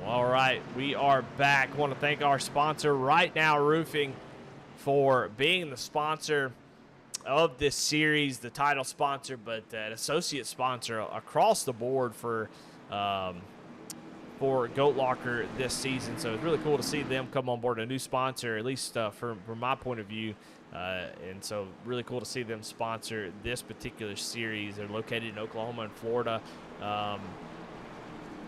All right, we are back. I want to thank our sponsor, Right Now Roofing, for being the sponsor of this series, the title sponsor, but an associate sponsor across the board for Goat Locker this season. So it's really cool to see them come on board, a new sponsor, at least from my point of view. And so really cool to see them sponsor this particular series. They're located in Oklahoma and Florida.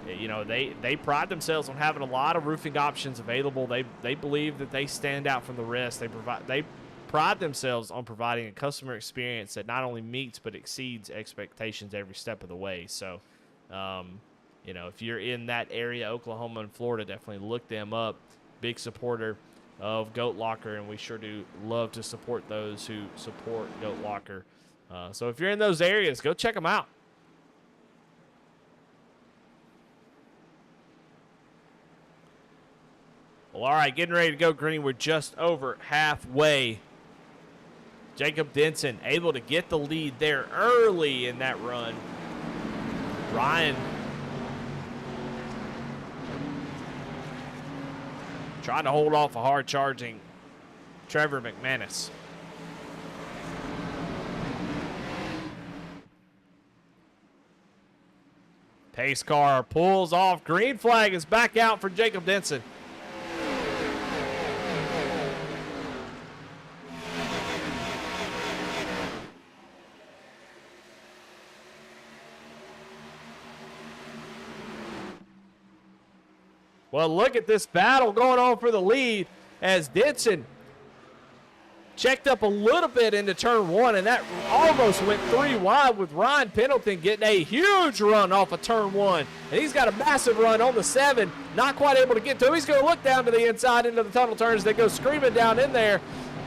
They pride themselves on having a lot of roofing options available. They believe that they stand out from the rest. They pride themselves on providing a customer experience that not only meets but exceeds expectations every step of the way. So, if you're in that area, Oklahoma and Florida, definitely look them up. Big supporter of Goat Locker, and we sure do love to support those who support Goat Locker. So if you're in those areas, go check them out. Well, all right, getting ready to go green. We're just over halfway. Jacob Denson able to get the lead there early in that run. Ryan trying to hold off a hard-charging Trevor McManus. Pace car pulls off. Green flag is back out for Jacob Denson. Well, look at this battle going on for the lead as Denson checked up a little bit into turn 1, and that almost went 3 wide with Ryan Pendleton getting a huge run off of turn 1. And he's got a massive run on the 7, not quite able to get to him. He's going to look down to the inside into the tunnel turns. They go screaming down in there.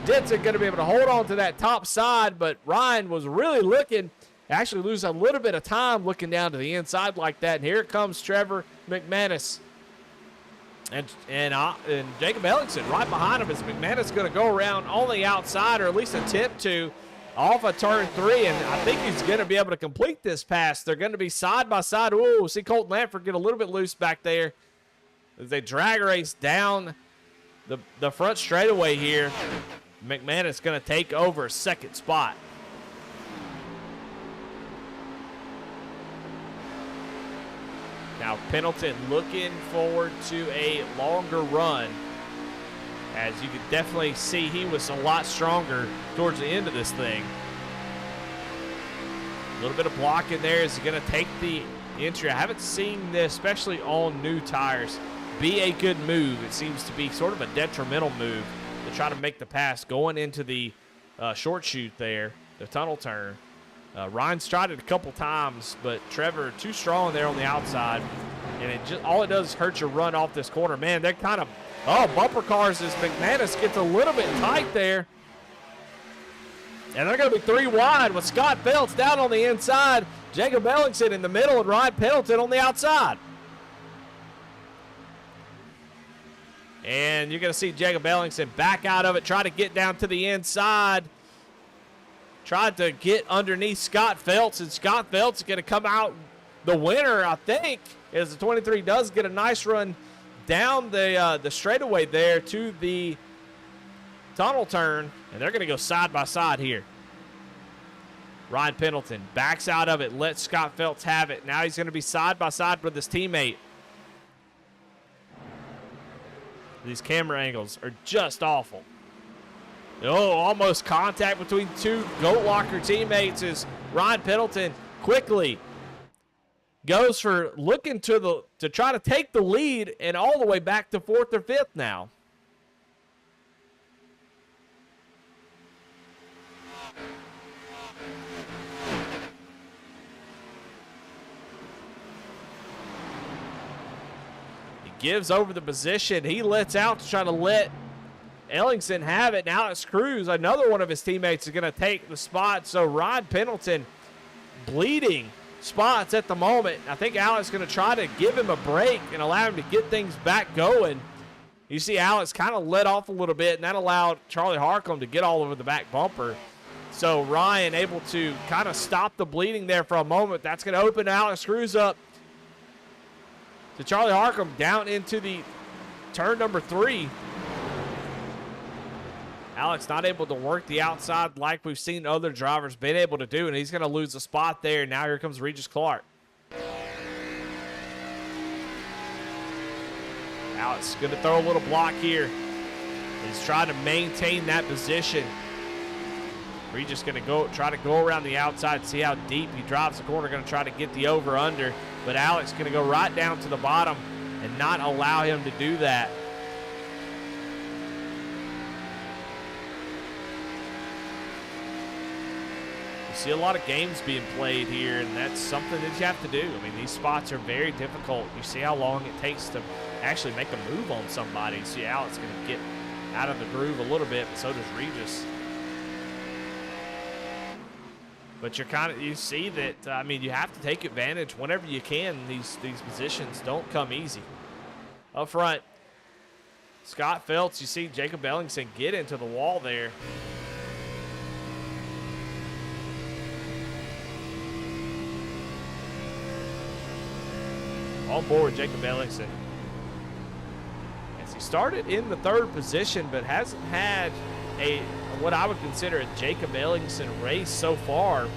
Denson going to be able to hold on to that top side, but Ryan was really looking, actually lose a little bit of time looking down to the inside like that. And here comes Trevor McManus. And Jacob Ellingson right behind him as McManus is going to go around on the outside, or at least attempt to, off of turn 3. And I think he's going to be able to complete this pass. They're going to be side by side. Ooh, see Colton Lanford get a little bit loose back there as they drag race down the front straightaway here. McManus going to take over second spot. Now Pendleton looking forward to a longer run. As you can definitely see, he was a lot stronger towards the end of this thing. A little bit of blocking there. Is he going to take the entry? I haven't seen this, especially on new tires, be a good move. It seems to be sort of a detrimental move to try to make the pass going into the short chute there, the tunnel turn. Ryan's tried it a couple times, but Trevor too strong there on the outside, and all it does is hurt your run off this corner. Man, they're kind of bumper cars as McManus gets a little bit tight there, and they're going to be 3 wide with Scott Phelps down on the inside, Jacob Ellingson in the middle, and Ryan Pendleton on the outside. And you're going to see Jacob Ellingson back out of it, try to get down to the inside. Tried to get underneath Scott Phelps, and Scott Phelps is going to come out the winner, I think, as the 23 does get a nice run down the straightaway there to the tunnel turn, and they're going to go side by side here. Ryan Pendleton backs out of it, lets Scott Phelps have it. Now he's going to be side by side with his teammate. These camera angles are just awful. Oh, almost contact between two Goat Locker teammates as Ryan Pendleton quickly goes for looking to try to take the lead and all the way back to 4th or 5th now. He gives over the position. He lets out to try to let Ellingson have it. Now Alex Cruz, another one of his teammates, is going to take the spot. So Ryan Pendleton bleeding spots at the moment. I think Alex is going to try to give him a break and allow him to get things back going. You see Alex kind of let off a little bit, and that allowed Charlie Harcum to get all over the back bumper. So Ryan able to kind of stop the bleeding there for a moment. That's going to open Alex Cruz up to Charlie Harcum down into the turn number 3. Alex not able to work the outside like we've seen other drivers been able to do, and he's going to lose a spot there. Now here comes Regis Clark. Alex is going to throw a little block here. He's trying to maintain that position. Regis going to try to go around the outside, see how deep he drives the corner, going to try to get the over-under. But Alex going to go right down to the bottom and not allow him to do that. See a lot of games being played here, and that's something that you have to do. I mean, these spots are very difficult. You see how long it takes to actually make a move on somebody. See Alex going to get out of the groove a little bit, but so does Regis. But you see that, I mean, you have to take advantage whenever you can. These positions don't come easy. Up front, Scott Phelps, you see Jacob Ellingson get into the wall there. On board Jacob Ellingson. As he started in the 3rd position, but hasn't had what I would consider a Jacob Ellingson race so far.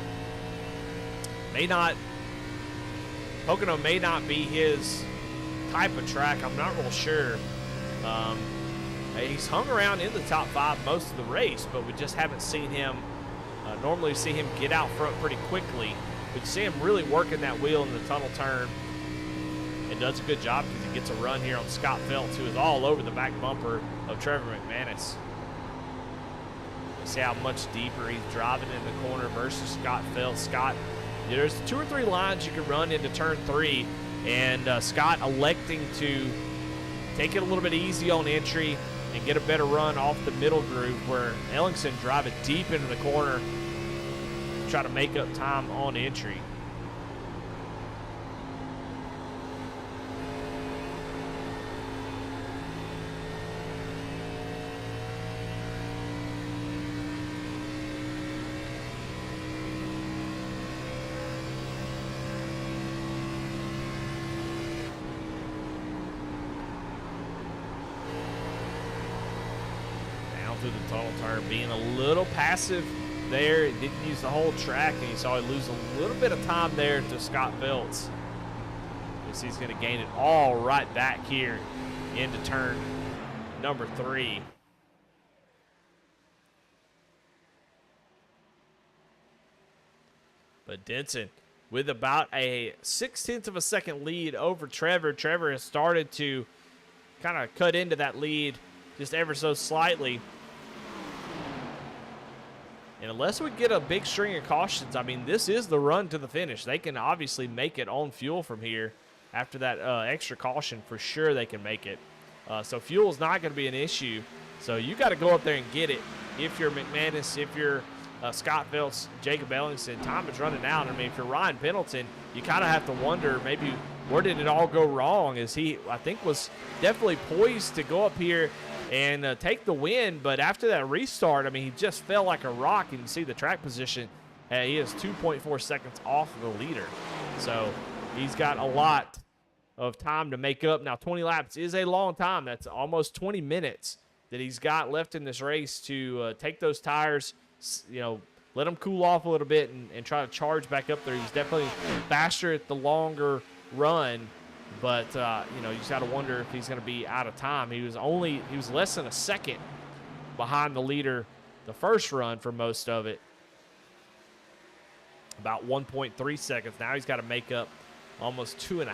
Pocono may not be his type of track. I'm not real sure. He's hung around in the top 5 most of the race, but we just haven't seen him. Normally see him get out front pretty quickly. But you see him really working that wheel in the tunnel turn. And does a good job because he gets a run here on Scott Phelps, who is all over the back bumper of Trevor McManus. See how much deeper he's driving in the corner versus Scott Phelps. Scott, there's 2 or 3 lines you can run into turn 3, and Scott electing to take it a little bit easy on entry and get a better run off the middle groove, where Ellingson driving deep into the corner to try to make up time on entry. Through the tunnel turn, being a little passive there. Didn't use the whole track, and you saw he lose a little bit of time there to Scott Phelps. He's going to gain it all right back here into turn number 3. But Denson with about a 0.6 of a second lead over Trevor. Trevor has started to kind of cut into that lead just ever so slightly. And unless we get a big string of cautions, I mean, this is the run to the finish. They can obviously make it on fuel from here. After that extra caution, for sure they can make it. So fuel is not going to be an issue. So you got to go up there and get it. If you're McManus, if you're Scott Phelps, Jacob Ellingson, time is running out. I mean, if you're Ryan Pendleton, you kind of have to wonder maybe where did it all go wrong? Is he, I think, was definitely poised to go up here and take the win, but after that restart, I mean, he just fell like a rock. And you see the track position, he is 2.4 seconds off of the leader. So he's got a lot of time to make up. Now, 20 laps is a long time. That's almost 20 minutes that he's got left in this race to take those tires, you know, let them cool off a little bit and try to charge back up there. He's definitely faster at the longer run. But, you know, you just got to wonder if he's going to be out of time. He was less than a second behind the leader the first run for most of it. About 1.3 seconds. Now he's got to make up almost 2.5.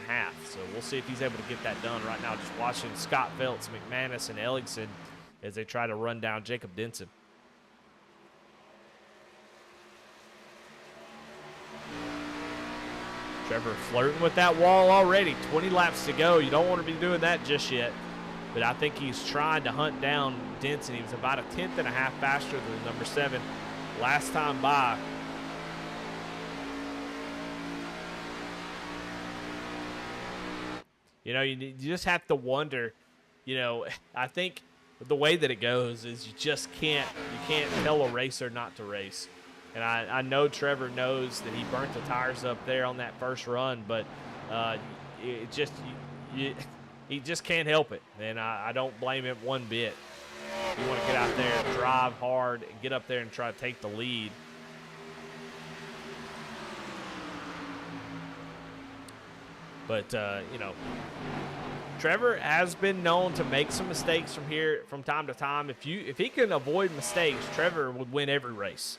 So we'll see if he's able to get that done. Right now, just watching Scott Phelps, McManus, and Ellingson as they try to run down Jacob Denson. Trevor flirting with that wall already. 20 laps to go. You don't want to be doing that just yet. But I think he's trying to hunt down Denson. He was about a 1/10.5 faster than number 7 last time by. You know, you just have to wonder, you know, I think the way that it goes is you can't tell a racer not to race. And I know Trevor knows that he burnt the tires up there on that first run, but he just can't help it. And I don't blame him one bit. You want to get out there, drive hard, and get up there and try to take the lead. But, you know, Trevor has been known to make some mistakes from time to time. If he can avoid mistakes, Trevor would win every race.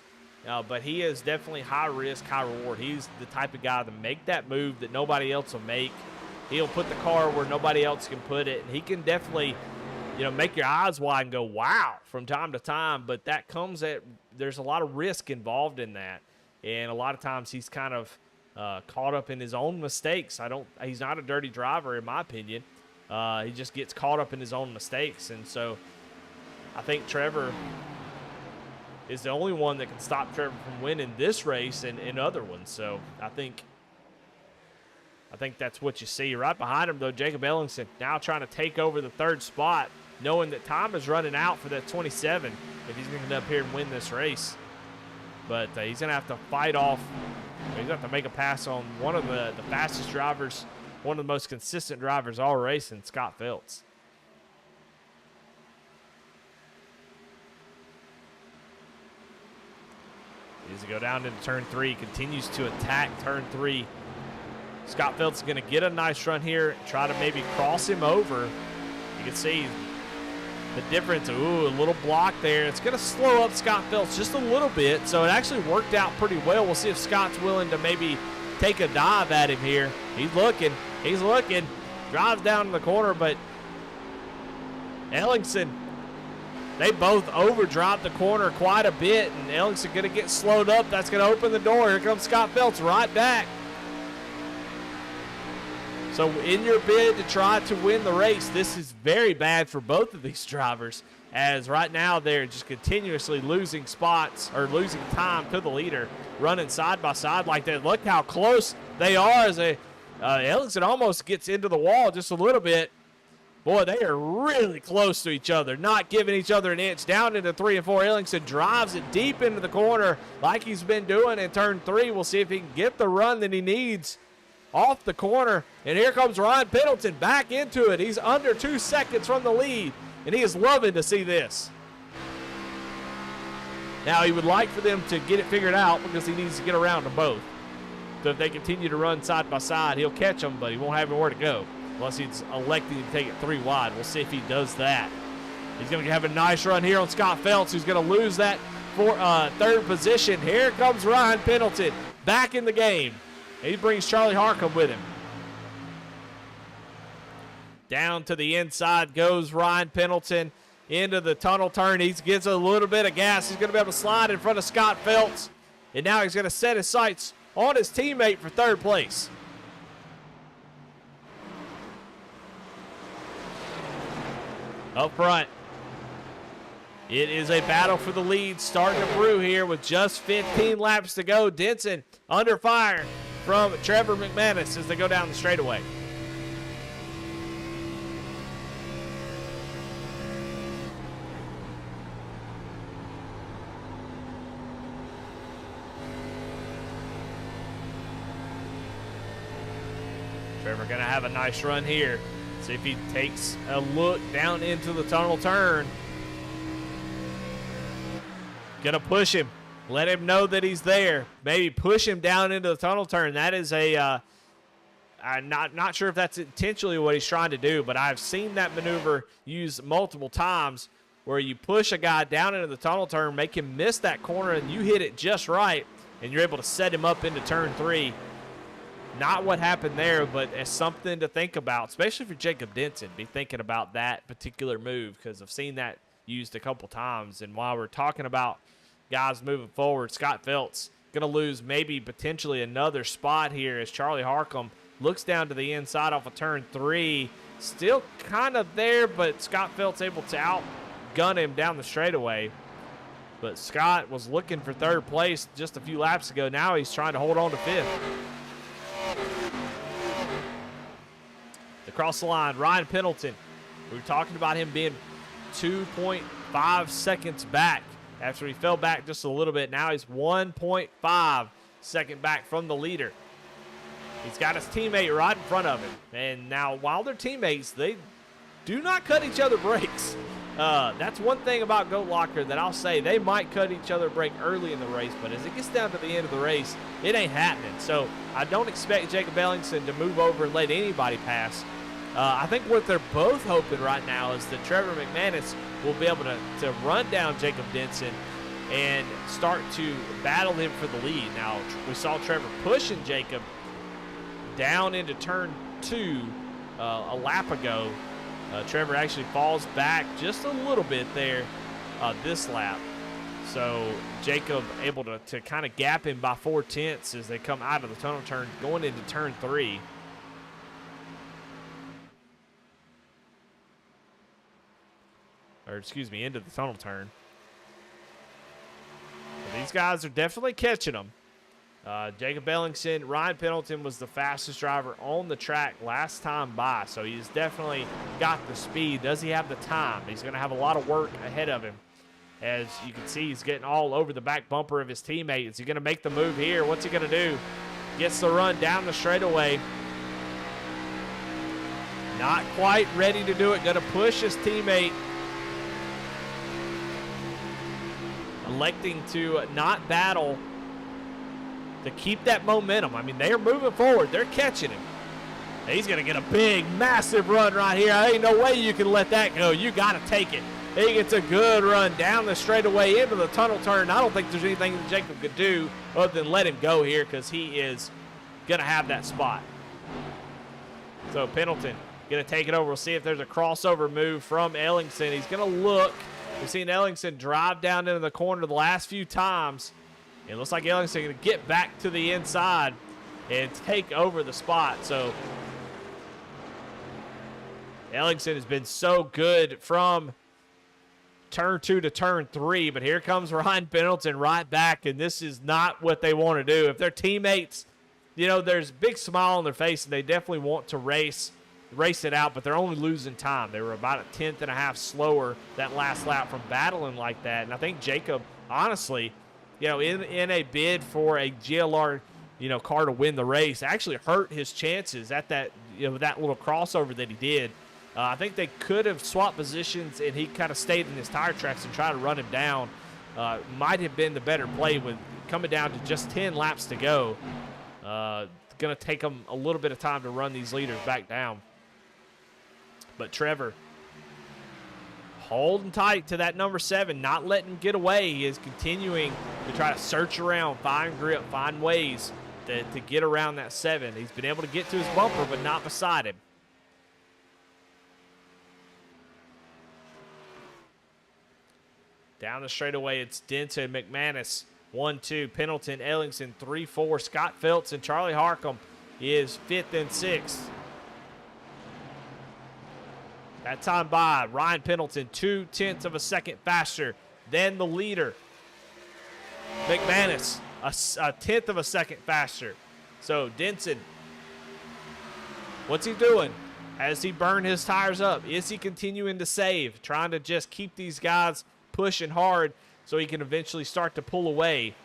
But he is definitely high risk, high reward. He's the type of guy to make that move that nobody else will make. He'll put the car where nobody else can put it. And he can definitely, you know, make your eyes wide and go, wow, from time to time. But that comes there's a lot of risk involved in that. And a lot of times he's kind of caught up in his own mistakes. He's not a dirty driver, in my opinion. He just gets caught up in his own mistakes. And so I think Trevor is the only one that can stop Trevor from winning this race and other ones. So I think that's what you see. Right behind him, though, Jacob Ellingson now trying to take over the 3rd spot, knowing that time is running out for that 27 if he's going to get up here and win this race. But he's going to have to fight off. He's going to have to make a pass on one of the fastest drivers, one of the most consistent drivers all racing, Scott Phelps. As he go down into turn 3, continues to attack turn 3. Scott Phelps is going to get a nice run here, try to maybe cross him over. You can see the difference. Ooh, a little block there. It's going to slow up Scott Phelps just a little bit, so it actually worked out pretty well. We'll see if Scott's willing to maybe take a dive at him here. He's looking. drives down in the corner, but Ellingson, they both overdropped the corner quite a bit, and Ellingson going to get slowed up. That's going to open the door. Here comes Scott Phelps right back. So in your bid to try to win the race, this is very bad for both of these drivers, as right now they're just continuously losing spots or losing time to the leader, running side by side like that. Look how close they are as Ellingson almost gets into the wall just a little bit. Boy, they are really close to each other, not giving each other an inch. Down into 3 and 4, Ellingson drives it deep into the corner like he's been doing in turn 3. We'll see if he can get the run that he needs off the corner. And here comes Ryan Pendleton back into it. He's under 2 seconds from the lead, and he is loving to see this. Now, he would like for them to get it figured out because he needs to get around them both. So if they continue to run side by side, he'll catch them, but he won't have anywhere to go unless he's electing to take it 3 wide. We'll see if he does that. He's going to have a nice run here on Scott Phelps, who's going to lose that for third position. Here comes Ryan Pendleton back in the game. He brings Charlie Harcum with him. Down to the inside goes Ryan Pendleton into the tunnel turn. He gets a little bit of gas. He's going to be able to slide in front of Scott Phelps. And now he's going to set his sights on his teammate for third place. Up front, it is a battle for the lead starting to brew here with just 15 laps to go. Denson under fire from Trevor McManus as they go down the straightaway. Trevor going to have a nice run here. See if he takes a look down into the tunnel turn. Gonna push him. Let him know that he's there. Maybe push him down into the tunnel turn. That is I'm not sure if that's intentionally what he's trying to do, but I've seen that maneuver used multiple times where you push a guy down into the tunnel turn, make him miss that corner, and you hit it just right, and you're able to set him up into turn 3. Not what happened there, but as something to think about, especially for Jacob Denson. Be thinking about that particular move because I've seen that used a couple times. And while we're talking about guys moving forward, Scott Phelps going to lose maybe potentially another spot here as Charlie Harcum looks down to the inside off of turn 3. Still kind of there, but Scott Phelps able to outgun him down the straightaway. But Scott was looking for third place just a few laps ago. Now he's trying to hold on to 5th. Across the line, Ryan Pendleton. We were talking about him being 2.5 seconds back after he fell back just a little bit. Now he's 1.5 seconds back from the leader. He's got his teammate right in front of him. And now, while they're teammates, they do not cut each other breaks. That's one thing about Goat Locker that I'll say. They might cut each other break early in the race, but as it gets down to the end of the race, it ain't happening. So I don't expect Jacob Ellingson to move over and let anybody pass. I think what they're both hoping right now is that Trevor McManus will be able to run down Jacob Denson and start to battle him for the lead. Now, we saw Trevor pushing Jacob down into turn 2 a lap ago. Trevor actually falls back just a little bit there this lap. So Jacob able to kind of gap him by 4/10 as they come out of the tunnel turn going into turn 3. Or excuse me, into the tunnel turn. But these guys are definitely catching them. Jacob Ellingson, Ryan Pendleton was the fastest driver on the track last time by, so he's definitely got the speed. Does he have the time? He's going to have a lot of work ahead of him. As you can see, he's getting all over the back bumper of his teammate. Is he going to make the move here? What's he going to do? Gets the run down the straightaway. Not quite ready to do it. Going to push his teammate. Electing to not battle to keep that momentum. I mean, they are moving forward. They're catching him. He's going to get a big, massive run right here. There ain't no way you can let that go. You got to take it. He gets a good run down the straightaway into the tunnel turn. I don't think there's anything that Jacob could do other than let him go here because he is going to have that spot. So Pendleton Going to take it over. We'll see if there's a crossover move from Ellingson. He's going to look. We've seen Ellingson drive down into the corner the last few times. It looks like Ellingson going to get back to the inside and take over the spot. So Ellingson has been so good from turn 2 to turn 3, but here comes Ryan Pendleton right back, and this is not what they want to do. If their teammates, you know, there's a big smile on their face, and they definitely want to race it out, but they're only losing time. They were about a tenth and a half slower that last lap from battling like that, and I think Jacob, honestly, you know, in a bid for a GLR, you know, car to win the race, actually hurt his chances at that, you know, that little crossover that he did. I think they could have swapped positions, and he kind of stayed in his tire tracks and tried to run him down. Might have been the better play with coming down to just 10 laps to go. Going to take them a little bit of time to run these leaders back down. But Trevor holding tight to that number 7, not letting him get away. He is continuing to try to search around, find grip, find ways to get around that 7. He's been able to get to his bumper, but not beside him. Down the straightaway, it's Denton, McManus, 1-2, Pendleton, Ellingson, 3-4. Scott Phelps and Charlie Harcum is 5th and 6th. That time by Ryan Pendleton, 0.2 of a second faster than the leader. McManus, a tenth of a second faster. So Denton, what's he doing? Has he burned his tires up? Is he continuing to save? Trying to just keep these guys pushing hard so he can eventually start to pull away.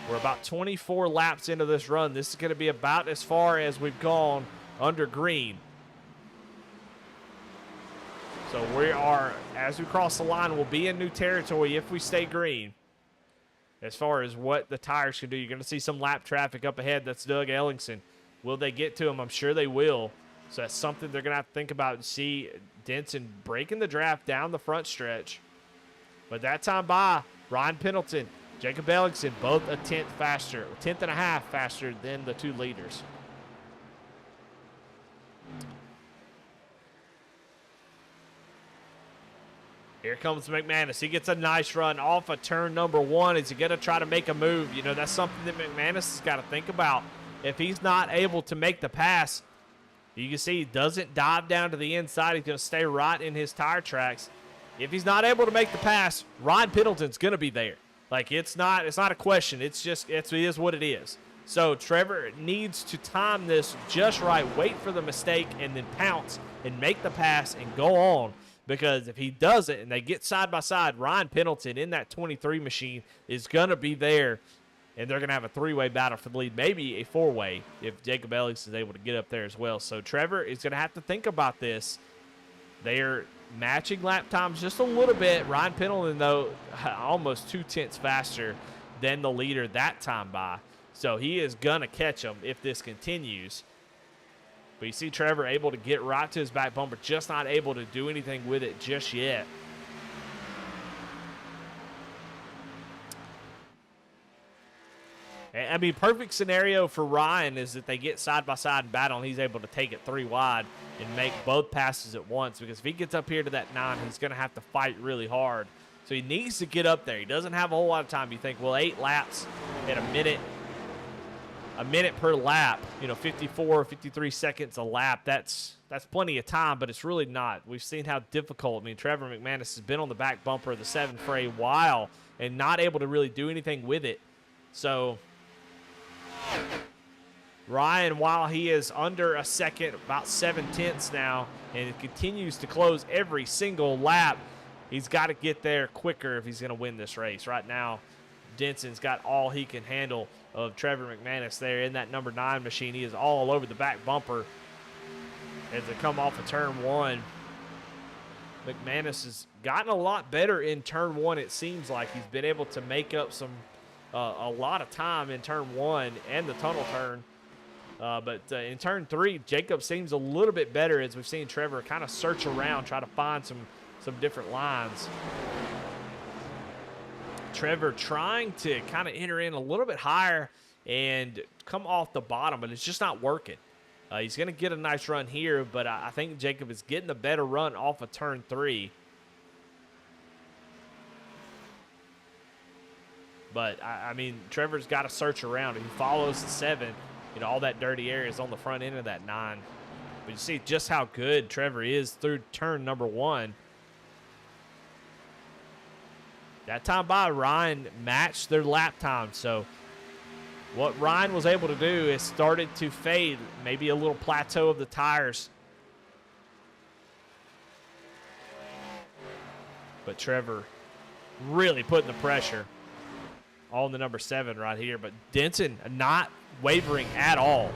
We're about 24 laps into this run. This is going to be about as far as we've gone under green. So we are, as we cross the line, we'll be in new territory if we stay green. As far as what the tires can do, you're going to see some lap traffic up ahead. That's Doug Ellingson. Will they get to him? I'm sure they will. So that's something they're going to have to think about and see. Denton breaking the draft down the front stretch. But that time by Ryan Pendleton, Jacob Ellingson, both a tenth faster, a tenth and a half faster than the two leaders. Here comes McManus. He gets a nice run off of turn number 1. Is he going to try to make a move? You know, that's something that McManus has got to think about. If he's not able to make the pass, you can see he doesn't dive down to the inside. He's going to stay right in his tire tracks. If he's not able to make the pass, Ryan Pendleton's going to be there. Like, it's not a question. It is what it is. So Trevor needs to time this just right, wait for the mistake, and then pounce and make the pass and go on. Because if he doesn't and they get side by side, Ryan Pendleton in that 23 machine is going to be there, and they're going to have a 3-way battle for the lead, maybe a 4-way if Jacob Ellingson is able to get up there as well. So Trevor is going to have to think about this. They're matching lap times just a little bit. Ryan Pendleton, though, almost 0.2 faster than the leader that time by. So he is going to catch him if this continues. But you see Trevor able to get right to his back bumper, just not able to do anything with it just yet. I mean, perfect scenario for Ryan is that they get side by side and battle, and he's able to take it 3 wide and make both passes at once. Because if he gets up here to that 9, he's going to have to fight really hard. So he needs to get up there. He doesn't have a whole lot of time. You think, well, 8 laps at a minute per lap, you know, 54, 53 seconds a lap. That's plenty of time, but it's really not. We've seen how difficult. I mean, Trevor McManus has been on the back bumper of the 7 for a while and not able to really do anything with it. So Ryan, while he is under a second, about 0.7 now, and it continues to close every single lap, he's got to get there quicker if he's going to win this race. Right now, Denton's got all he can handle of Trevor McManus there in that number 9 machine. He is all over the back bumper as they come off of turn 1. McManus has gotten a lot better in turn 1. It seems like he's been able to make up a lot of time in turn 1 and the tunnel turn. But in turn 3, Jacob seems a little bit better as we've seen Trevor kind of search around, try to find some different lines. Trevor trying to kind of enter in a little bit higher and come off the bottom, but it's just not working. He's going to get a nice run here, but I think Jacob is getting the better run off of turn 3. But, I mean, Trevor's got to search around. If he follows the 7, all that dirty area is on the front end of that 9. But you see just how good Trevor is through turn number 1. That time by, Ryan matched their lap time. So what Ryan was able to do is started to fade, maybe a little plateau of the tires. But Trevor really putting the pressure on the number 7 right here. But Denson not wavering at all.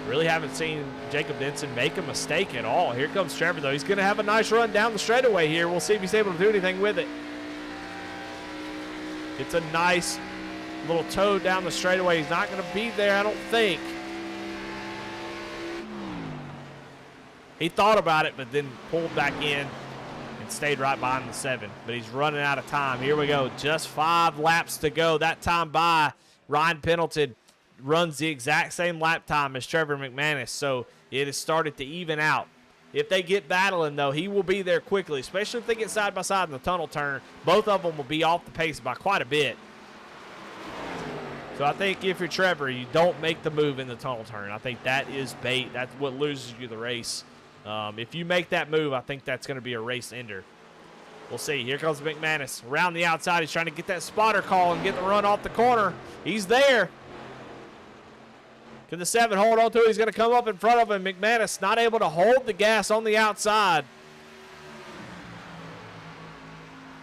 Really haven't seen Jacob Denson make a mistake at all. Here comes Trevor, though. He's going to have a nice run down the straightaway here. We'll see if he's able to do anything with it. It's a nice little toe down the straightaway. He's not going to be there, I don't think. He thought about it, but then pulled back in and stayed right behind the 7. But he's running out of time. Here we go. Just 5 laps to go. That time by, Ryan Pendleton runs the exact same lap time as Trevor McManus, so it has started to even out. If they get battling, though, he will be there quickly, especially if they get side by side in the tunnel turn. Both of them will be off the pace by quite a bit. So I think if you're Trevor, you don't make the move in the tunnel turn. I think that is bait. That's what loses you the race. If you make that move, I think that's going to be a race ender. We'll see. Here comes McManus. Around the outside, he's trying to get that spotter call and get the run off the corner. He's there. Can the 7 hold on to it? He's going to come up in front of him. McManus not able to hold the gas on the outside.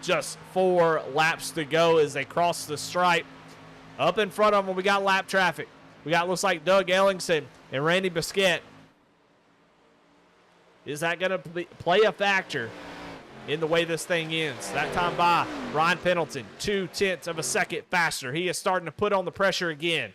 Just 4 laps to go as they cross the stripe. Up in front of them, we got lap traffic. We got, looks like, Doug Ellingson and Randy Biscuit. Is that going to play a factor in the way this thing ends? That time by, Ryan Pendleton, 0.2 of a second faster. He is starting to put on the pressure again.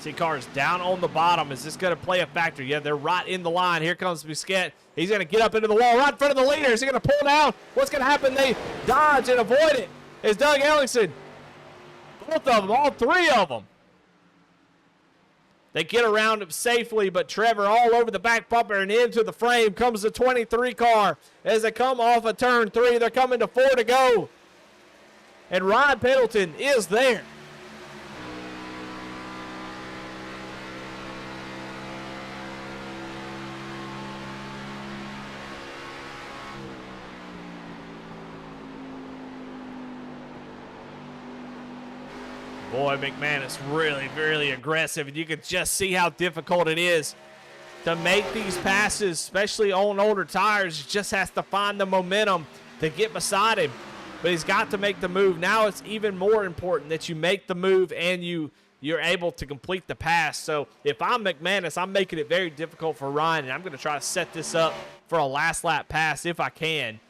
See cars down on the bottom. Is this going to play a factor? Yeah, they're right in the line. Here comes Biscuit. He's going to get up into the wall right in front of the leader. Is he going to pull down? What's going to happen? They dodge and avoid it. It's Doug Ellingson. Both of them, all 3 of them. They get around him safely, but Trevor all over the back bumper and into the frame comes the 23 car. As they come off of turn 3, they're coming to 4 to go. And Ryan Pendleton is there. Boy, McManus really, really aggressive, and you can just see how difficult it is to make these passes, especially on older tires. He just has to find the momentum to get beside him, but he's got to make the move. Now it's even more important that you make the move and you're able to complete the pass. So if I'm McManus, I'm making it very difficult for Ryan, and I'm going to try to set this up for a last lap pass if I can.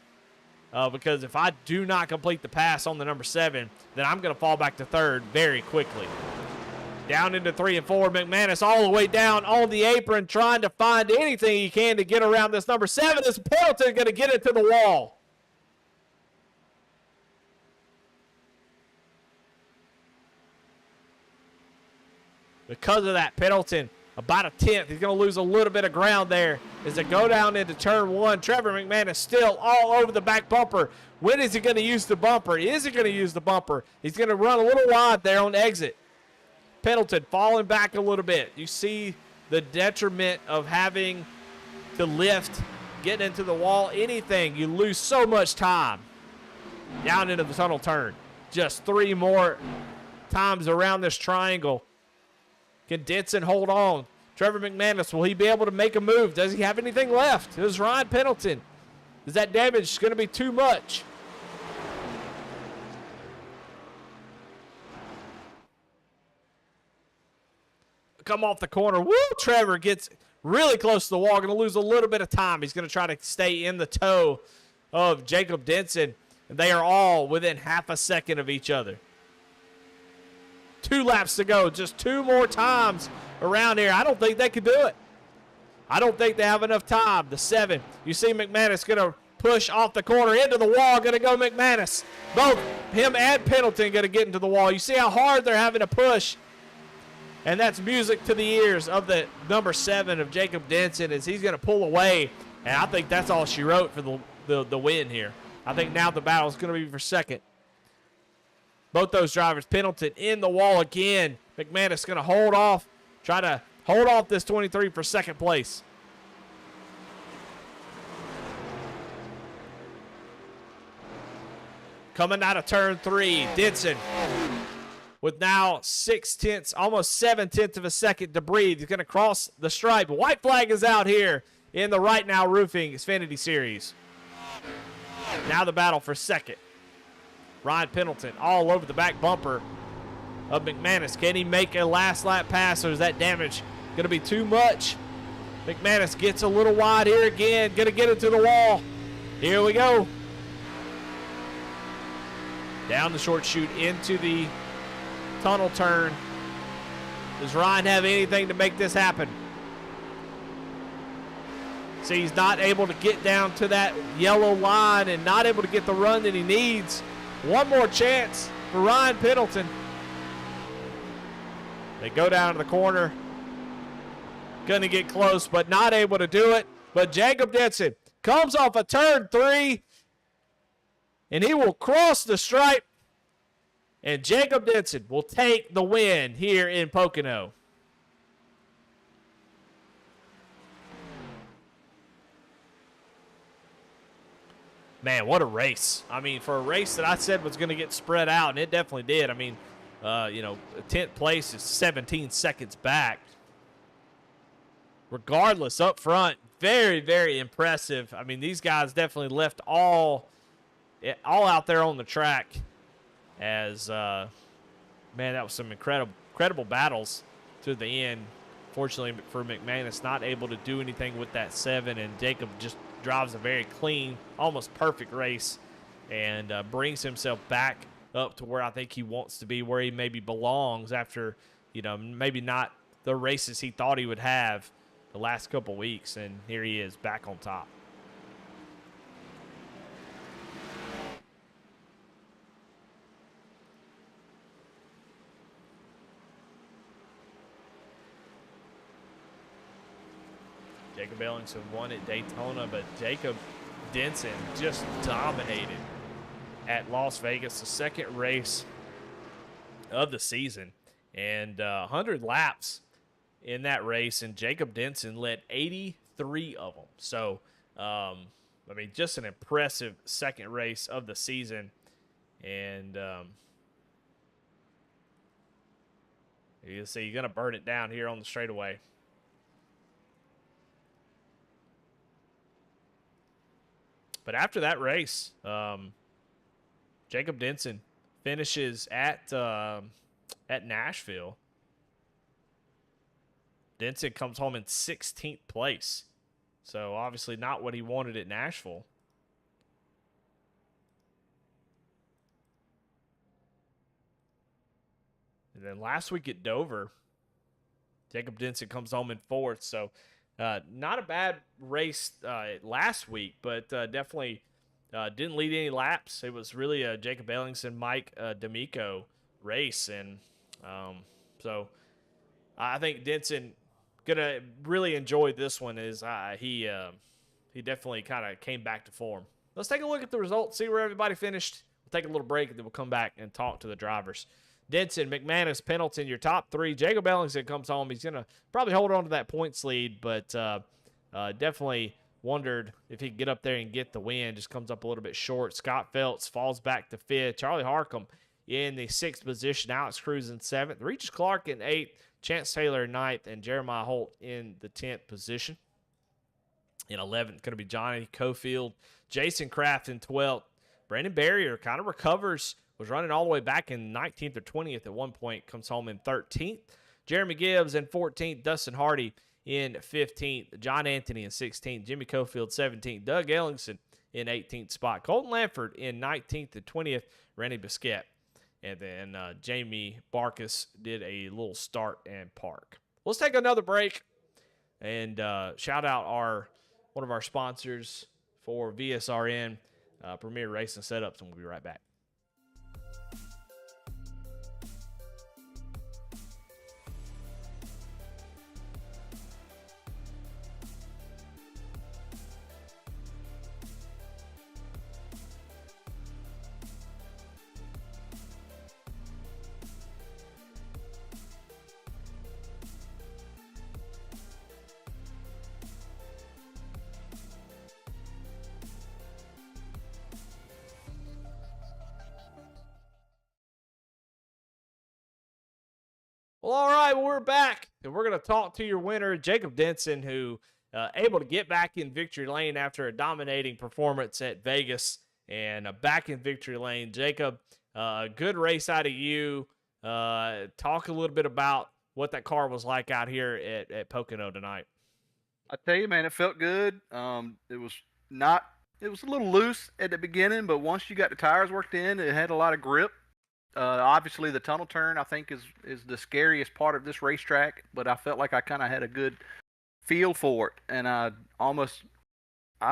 Because if I do not complete the pass on the number 7, then I'm going to fall back to 3rd very quickly. Down into 3 and 4, McManus all the way down on the apron trying to find anything he can to get around this number 7. This Pendleton going to get it to the wall. Because of that, Pendleton about a 10th. He's going to lose a little bit of ground there as they go down into turn 1. Trevor McManus still all over the back bumper. When is he going to use the bumper? Is he going to use the bumper? He's going to run a little wide there on exit. Pendleton falling back a little bit. You see the detriment of having to lift, getting into the wall, anything. You lose so much time. Down into the tunnel turn. Just 3 more times around this triangle. Can Denson hold on? Trevor McManus, will he be able to make a move? Does he have anything left? It was Ryan Pendleton. Is that damage going to be too much? Come off the corner. Woo! Trevor gets really close to the wall. Going to lose a little bit of time. He's going to try to stay in the toe of Jacob Denson. And they are all within half a second of each other. 2 laps to go. Just 2 more times around here. I don't think they could do it. I don't think they have enough time. The 7. You see McManus going to push off the corner into the wall. Going to go McManus. Both him and Pendleton going to get into the wall. You see how hard they're having to push. And that's music to the ears of the number 7 of Jacob Denson as he's going to pull away. And I think that's all she wrote for the win here. I think now the battle is going to be for second. Both those drivers, Pendleton in the wall again. McManus going to hold off, try to hold off this 23 for second place. Coming out of turn 3, Denson with now 6/10, almost 7/10 of a second to breathe. He's going to cross the stripe. White flag is out here in the Right Now Roofing Xfinity Series. Now the battle for second. Ryan Pendleton all over the back bumper of McManus. Can he make a last lap pass, or is that damage going to be too much? McManus gets a little wide here again. Going to get into the wall. Here we go. Down the short chute into the tunnel turn. Does Ryan have anything to make this happen? See, he's not able to get down to that yellow line and not able to get the run that he needs. One more chance for Ryan Pendleton. They go down to the corner. Going to get close, but not able to do it. But Jacob Denson comes off a turn 3, and he will cross the stripe. And Jacob Denson will take the win here in Pocono. Man, what a race. I mean, for a race that I said was going to get spread out, and it definitely did. I mean, 10th place is 17 seconds back. Regardless, up front, very, very impressive. I mean, these guys definitely left all out there on the track as, man, that was some incredible battles to the end. Fortunately for McManus, not able to do anything with that 7, and Jacob just drives a very clean, almost perfect race and brings himself back up to where I think he wants to be, where he maybe belongs after, maybe not the races he thought he would have the last couple weeks, and here he is back on top. Jacob Ellingson won at Daytona, but Jacob Denson just dominated at Las Vegas, the second race of the season, and 100 laps in that race, and Jacob Denson led 83 of them. So, just an impressive second race of the season, and you see, you're going to burn it down here on the straightaway. But after that race, Jacob Denson finishes at Nashville. Denson comes home in 16th place. So obviously not what he wanted at Nashville. And then last week at Dover, Jacob Denson comes home in 4th. So not a bad race last week, but definitely didn't lead any laps. It was really a Jacob Ellingson, Mike D'Amico race. And so I think Denson going to really enjoy this one. He definitely kind of came back to form. Let's take a look at the results, see where everybody finished. We'll take a little break, and then we'll come back and talk to the drivers. Denson, McManus, Pendleton, your top 3. Jacob Ellingson comes home. He's going to probably hold on to that points lead, but definitely wondered if he could get up there and get the win. Just comes up a little bit short. Scott Phelps falls back to 5th. Charlie Harcum in the 6th position. Alex Cruz in 7th. Regis Clark in 8th. Chance Taylor in 9th. And Jeremiah Holt in the 10th position. In 11th, going to be Johnny Cofield. Jason Kraft in 12th. Brandon Barrier kind of recovers. Was running all the way back in 19th or 20th at one point. Comes home in 13th. Jeremy Gibbs in 14th. Dustin Hardy in 15th. John Anthony in 16th. Jimmy Cofield 17th. Doug Ellingson in 18th spot. Colton Lanford in 19th and 20th. Randy Bisquette. And then Jamie Barkus did a little start and park. Let's take another break and shout out one of our sponsors for VSRN Premier Racing Setups, and we'll be right back. Well, all right, well, we're back, and we're going to talk to your winner, Jacob Denson, who able to get back in victory lane after a dominating performance at Vegas, and back in victory lane. Jacob, good race out of you. Talk a little bit about what that car was like out here at Pocono tonight. I tell you, man, it felt good. It was not. It was a little loose at the beginning, but once you got the tires worked in, it had a lot of grip. Obviously, the tunnel turn I think is the scariest part of this racetrack, but I felt like I kind of had a good feel for it, and I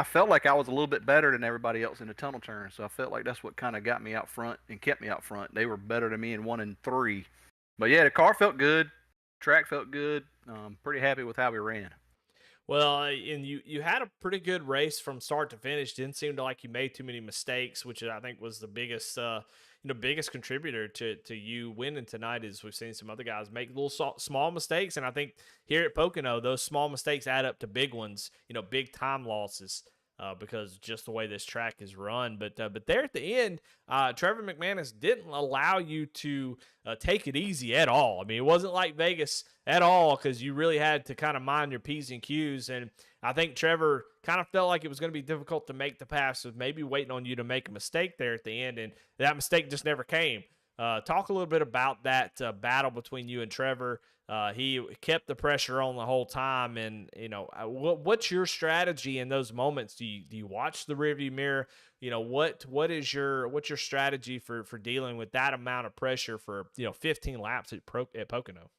felt like I was a little bit better than everybody else in the tunnel turn. So I felt like that's what kind of got me out front and kept me out front. They were better than me in 1 and 3, but yeah, the car felt good, track felt good. Pretty happy with how we ran. Well, and you had a pretty good race from start to finish. Didn't seem to like you made too many mistakes, which I think was the biggest biggest contributor to you winning tonight. Is we've seen some other guys make little small mistakes, and I think here at Pocono, those small mistakes add up to big ones. Big time losses. Because just the way this track is run. But there at the end, Trevor McManus didn't allow you to take it easy at all. I mean, it wasn't like Vegas at all, because you really had to kind of mind your P's and Q's. And I think Trevor kind of felt like it was going to be difficult to make the pass, with maybe waiting on you to make a mistake there at the end. And that mistake just never came. Talk a little bit about that battle between you and Trevor. He kept the pressure on the whole time, and what's your strategy in those moments? Do you watch the rearview mirror? What's your strategy for dealing with that amount of pressure for 15 laps at Pocono?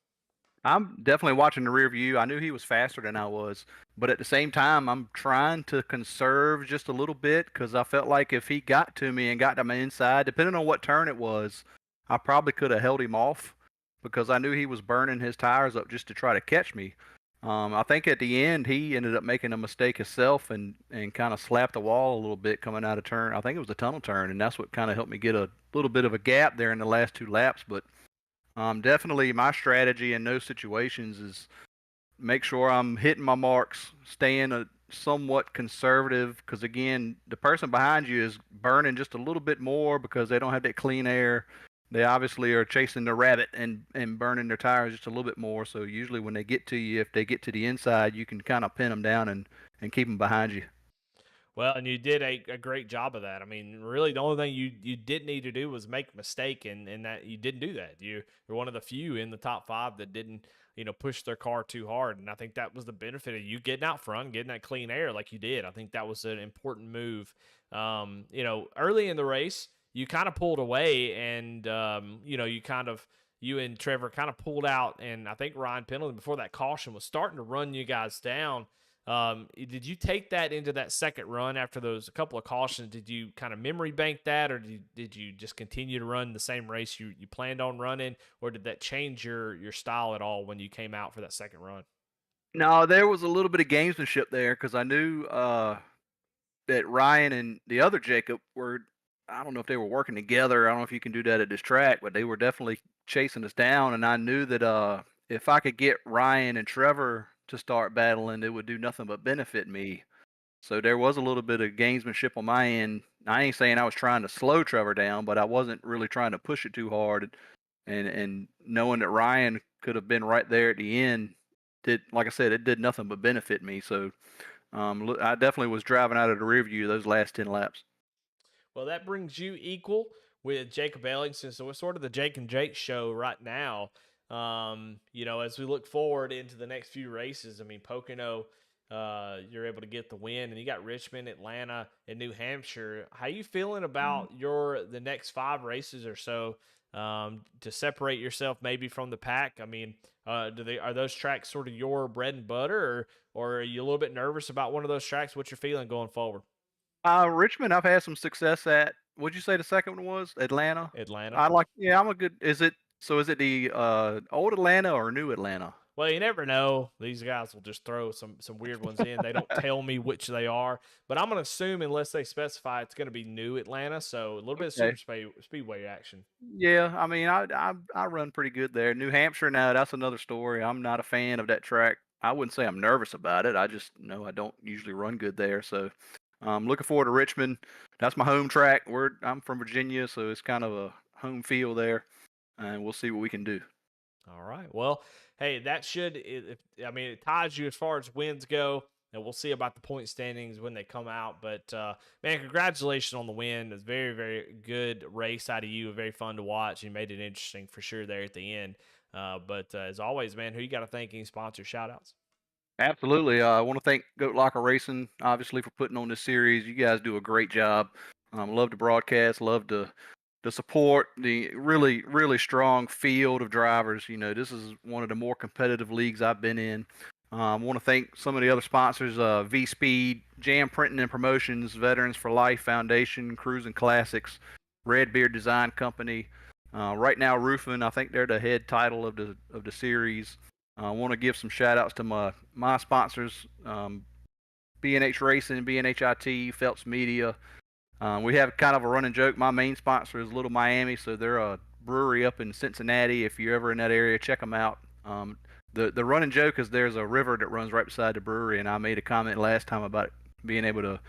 I'm definitely watching the rear view. I knew he was faster than I was, but at the same time, I'm trying to conserve just a little bit, because I felt like if he got to me and got to my inside, depending on what turn it was, I probably could have held him off, because I knew he was burning his tires up just to try to catch me. I think at the end he ended up making a mistake himself and kind of slapped the wall a little bit coming out of turn. I think it was the tunnel turn, and that's what kind of helped me get a little bit of a gap there in the last 2 laps. But definitely my strategy in those situations is make sure I'm hitting my marks, staying a somewhat conservative, because again, the person behind you is burning just a little bit more because they don't have that clean air. They obviously are chasing the rabbit and burning their tires just a little bit more. So usually when they get to you, if they get to the inside, you can kind of pin them down and keep them behind you. Well, and you did a great job of that. I mean, really, the only thing you did need to do was make a mistake, and that you didn't do that. You're one of the few in the top 5 that didn't, push their car too hard. And I think that was the benefit of you getting out front, getting that clean air like you did. I think that was an important move. Early in the race, you kind of pulled away, and you and Trevor kind of pulled out, and I think Ryan Pendleton, before that caution, was starting to run you guys down. Did you take that into that second run after those a couple of cautions? Did you kind of memory bank that, or did you just continue to run the same race you planned on running, or did that change your style at all when you came out for that second run? No, there was a little bit of gamesmanship there, because I knew that Ryan and the other Jacob were, I don't know if they were working together. I don't know if you can do that at this track, but they were definitely chasing us down. And I knew that if I could get Ryan and Trevor to start battling, it would do nothing but benefit me. So there was a little bit of gamesmanship on my end. I ain't saying I was trying to slow Trevor down, but I wasn't really trying to push it too hard. And knowing that Ryan could have been right there at the end, like I said, it did nothing but benefit me. So I definitely was driving out of the rear view those last 10 laps. Well, that brings you equal with Jacob Ellingson. So we're sort of the Jake and Jake show right now. As we look forward into the next few races, I mean, Pocono, you're able to get the win, and you got Richmond, Atlanta, and New Hampshire. How you feeling about the next 5 races or so, to separate yourself maybe from the pack? I mean, are those tracks sort of your bread and butter, or are you a little bit nervous about one of those tracks? What's your feeling going forward? Richmond, I've had some success at. What'd you say the second one was? Atlanta. Atlanta. I like. Yeah, I'm a good. Is it? So is it the old Atlanta or new Atlanta? Well, you never know. These guys will just throw some weird ones in. They don't tell me which they are, but I'm gonna assume unless they specify, it's gonna be new Atlanta. So a little bit of Okay. speedway action. Yeah, I mean, I run pretty good there. New Hampshire, now that's another story. I'm not a fan of that track. I wouldn't say I'm nervous about it. I just know I don't usually run good there. So, looking forward to Richmond. That's my home track. I'm from Virginia, so it's kind of a home field there, and we'll see what we can do. All right. Well, hey, that should. I mean, it ties you as far as wins go, and we'll see about the point standings when they come out. But man, congratulations on the win. It's a very, very good race out of you. Very fun to watch. You made it interesting for sure there at the end. But as always, man, who you got to thank? Any sponsor shout outs? Absolutely. I want to thank Goat Locker Racing, obviously, for putting on this series. You guys do a great job. Love to broadcast. Love to support the really, really strong field of drivers. You know, this is one of the more competitive leagues I've been in. I want to thank some of the other sponsors: V Speed, Jam Printing and Promotions, Veterans for Life Foundation, Cruising Classics, Red Beard Design Company. Right now, Roofing. I think they're the head title of the series. I want to give some shout outs to my sponsors, B&H Racing, B&HIT, Phelps Media. We have kind of a running joke. My main sponsor is Little Miami, so they're a brewery up in Cincinnati. If you're ever in that area, check them out. The running joke is there's a river that runs right beside the brewery, and I made a comment last time about being able to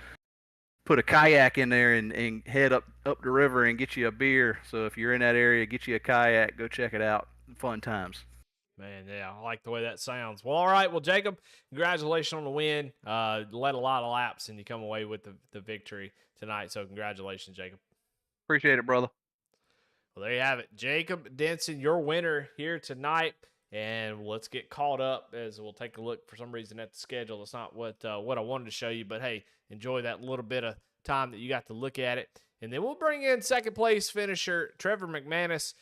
put a kayak in there and head up the river and get you a beer. So if you're in that area, get you a kayak, go check it out. Fun times. Man, yeah, I like the way that sounds. Well, all right. Well, Jacob, congratulations on the win. Led a lot of laps, and you come away with the victory tonight. So, congratulations, Jacob. Appreciate it, brother. Well, there you have it. Jacob Denson, your winner here tonight. And let's get caught up as we'll take a look for some reason at the schedule. It's not what I wanted to show you, but hey, enjoy that little bit of time that you got to look at it. And then we'll bring in second place finisher Trevor McManus.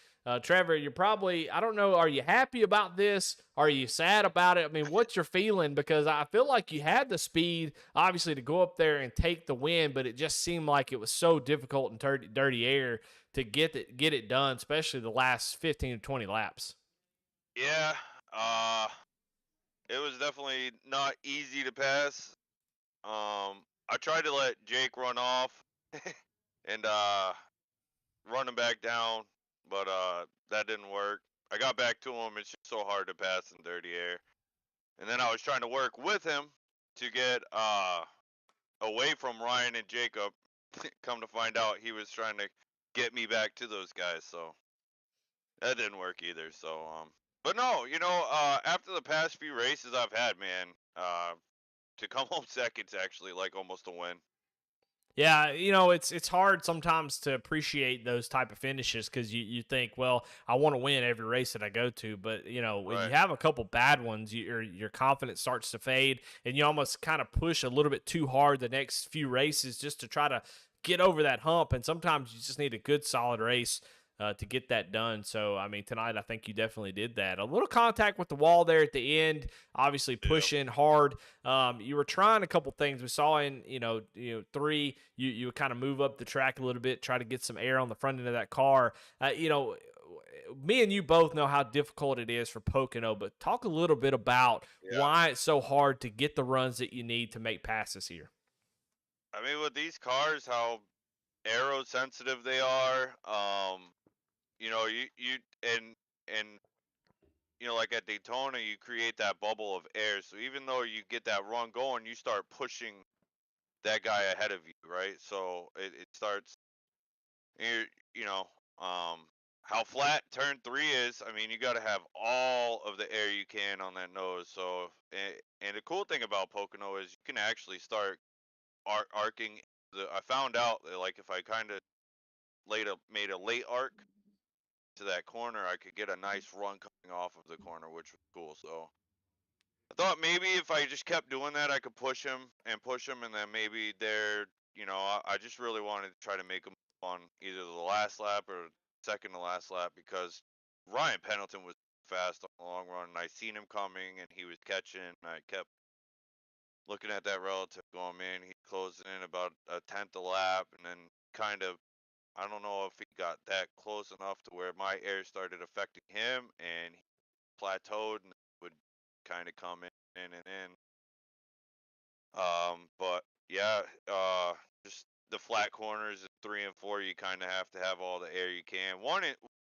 Trevor, you're probably, I don't know, are you happy about this? Are you sad about it? I mean, what's your feeling? Because I feel like you had the speed, obviously, to go up there and take the win, but it just seemed like it was so difficult in dirty air to get it done, especially the last 15 to 20 laps. Yeah, it was definitely not easy to pass. I tried to let Jake run off and run him back down, but that didn't work. I got back to him. It's just so hard to pass in dirty air. And then I was trying to work with him to get away from Ryan and Jacob. Come to find out, he was trying to get me back to those guys. So that didn't work either. So but no, after the past few races I've had, man, to come home second's actually like almost a win. Yeah, it's hard sometimes to appreciate those type of finishes because you think, well, I want to win every race that I go to, but when you Right. have a couple bad ones, your confidence starts to fade, and you almost kind of push a little bit too hard the next few races just to try to get over that hump. And sometimes you just need a good solid race to get that done. So, I mean, tonight I think you definitely did that. A little contact with the wall there at the end, obviously Yeah. pushing hard. You were trying a couple things. We saw in three, you would kind of move up the track a little bit, try to get some air on the front end of that car. Me and you both know how difficult it is for Pocono, but talk a little bit about Yeah. why it's so hard to get the runs that you need to make passes here. I mean, with these cars, how aero sensitive they are. You and like at Daytona, you create that bubble of air. So even though you get that run going, you start pushing that guy ahead of you, right? So it starts, you you know, um, how flat turn three is. I mean, you got to have all of the air you can on that nose. So, and the cool thing about Pocono is you can actually start arcing. I found out that like if I kind of made a late arc to that corner, I could get a nice run coming off of the corner, which was cool. So I thought maybe if I just kept doing that, I could push him, and then maybe I just really wanted to try to make him on either the last lap or second to last lap because Ryan Pendleton was fast on the long run, and I seen him coming, and he was catching. And I kept looking at that relative going, man, he closing in about a tenth a lap, and then kind of, I don't know if he got that close enough to where my air started affecting him, and he plateaued and would kind of come in and in. But yeah, just the flat corners at 3 and 4, you kind of have to have all the air you can.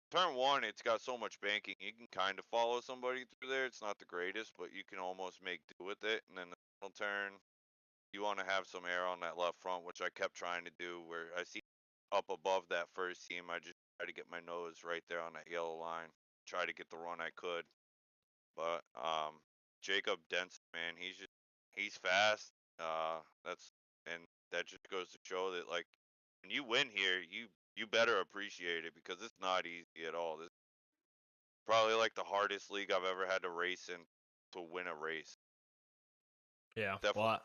Turn one, it's got so much banking, you can kind of follow somebody through there. It's not the greatest, but you can almost make do with it. And then the final turn, you want to have some air on that left front, which I kept trying to do. Where I see up above that first seam, I just try to get my nose right there on that yellow line, try to get the run I could. But Jacob Denson, man, he's fast. That's and that just goes to show that, like, when you win here, you better appreciate it, because it's not easy at all. This is probably like the hardest league I've ever had to race in to win a race. Yeah. Definitely Well,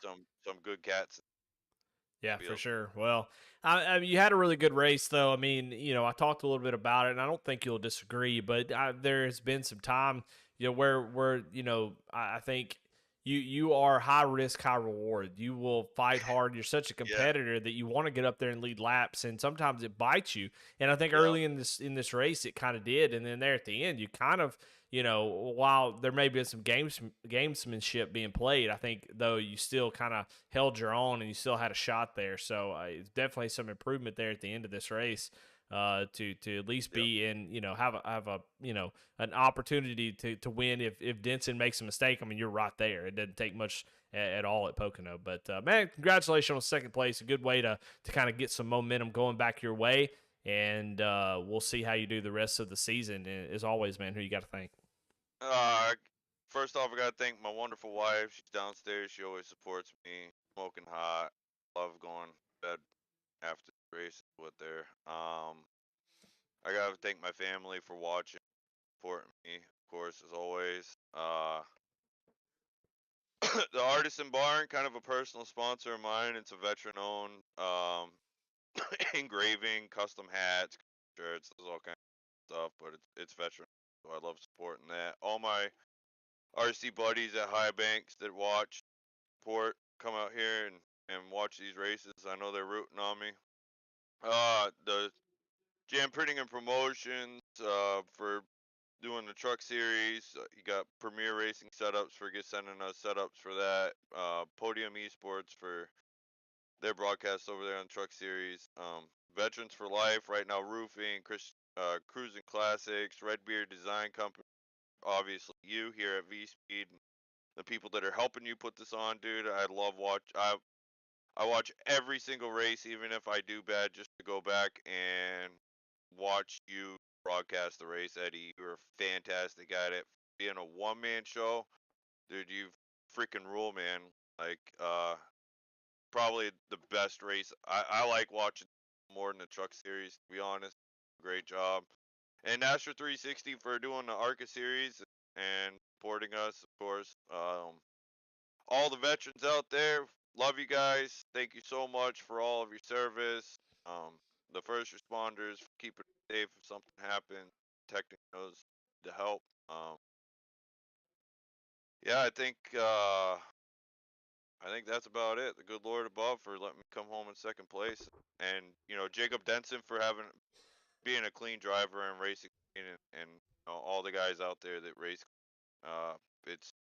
some good cats in yeah, the for field. sure. Well, I mean, you had a really good race, though. I mean, I talked a little bit about it, and I don't think you'll disagree, but there has been some time, where I think you are high risk, high reward. You will fight hard. You're such a Yeah. competitor that you want to get up there and lead laps, and sometimes it bites you. And I think Yeah. early in this race, it kind of did, and then there at the end, you kind of while there may be some gamesmanship being played, I think though you still kind of held your own and you still had a shot there. So it's definitely some improvement there at the end of this race. To at least Yep. be in, have a an opportunity to win if Denson makes a mistake. I mean, you're right there. It doesn't take much at all at Pocono. But man, congratulations on second place. A good way to kind of get some momentum going back your way. And we'll see how you do the rest of the season. And as always, man, who you got to thank? Uh, First off, I gotta thank my wonderful wife. She's downstairs. She always supports me, smoking hot. Love going to bed after the race with her. I gotta thank my family for watching, supporting me, of course, as always. The Artisan Barn, kind of a personal sponsor of mine. It's a veteran-owned engraving, custom hats, shirts, there's all kinds of stuff, but it's veteran, so I love supporting that. All my RC buddies at High Banks that watch, support, come out here and watch these races. I know they're rooting on me. The Jam Printing and Promotions for doing the truck series. You got Premier Racing setups for sending us setups for that. Podium Esports for their broadcast over there on Truck Series. Veterans for Life right now, roofing, Cruising Classics, Redbeard Design Company. Obviously, you here at V Speed, the people that are helping you put this on, dude. I love watch. I watch every single race, even if I do bad, just to go back and watch you broadcast the race, Eddie. You're fantastic at it. Being a one-man show, dude, you freaking rule, man. Like, probably the best race. I like watching more than the truck series, to be honest. Great job. And Astro 360 for doing the ARCA series and supporting us, of course. All the veterans out there, love you guys. Thank you so much for all of your service. The first responders for keeping it safe if something happens, protecting those to help. Yeah, I think that's about it. The good Lord above for letting me come home in second place, and Jacob Denson for being a clean driver and racing, and all the guys out there that race. Uh, it's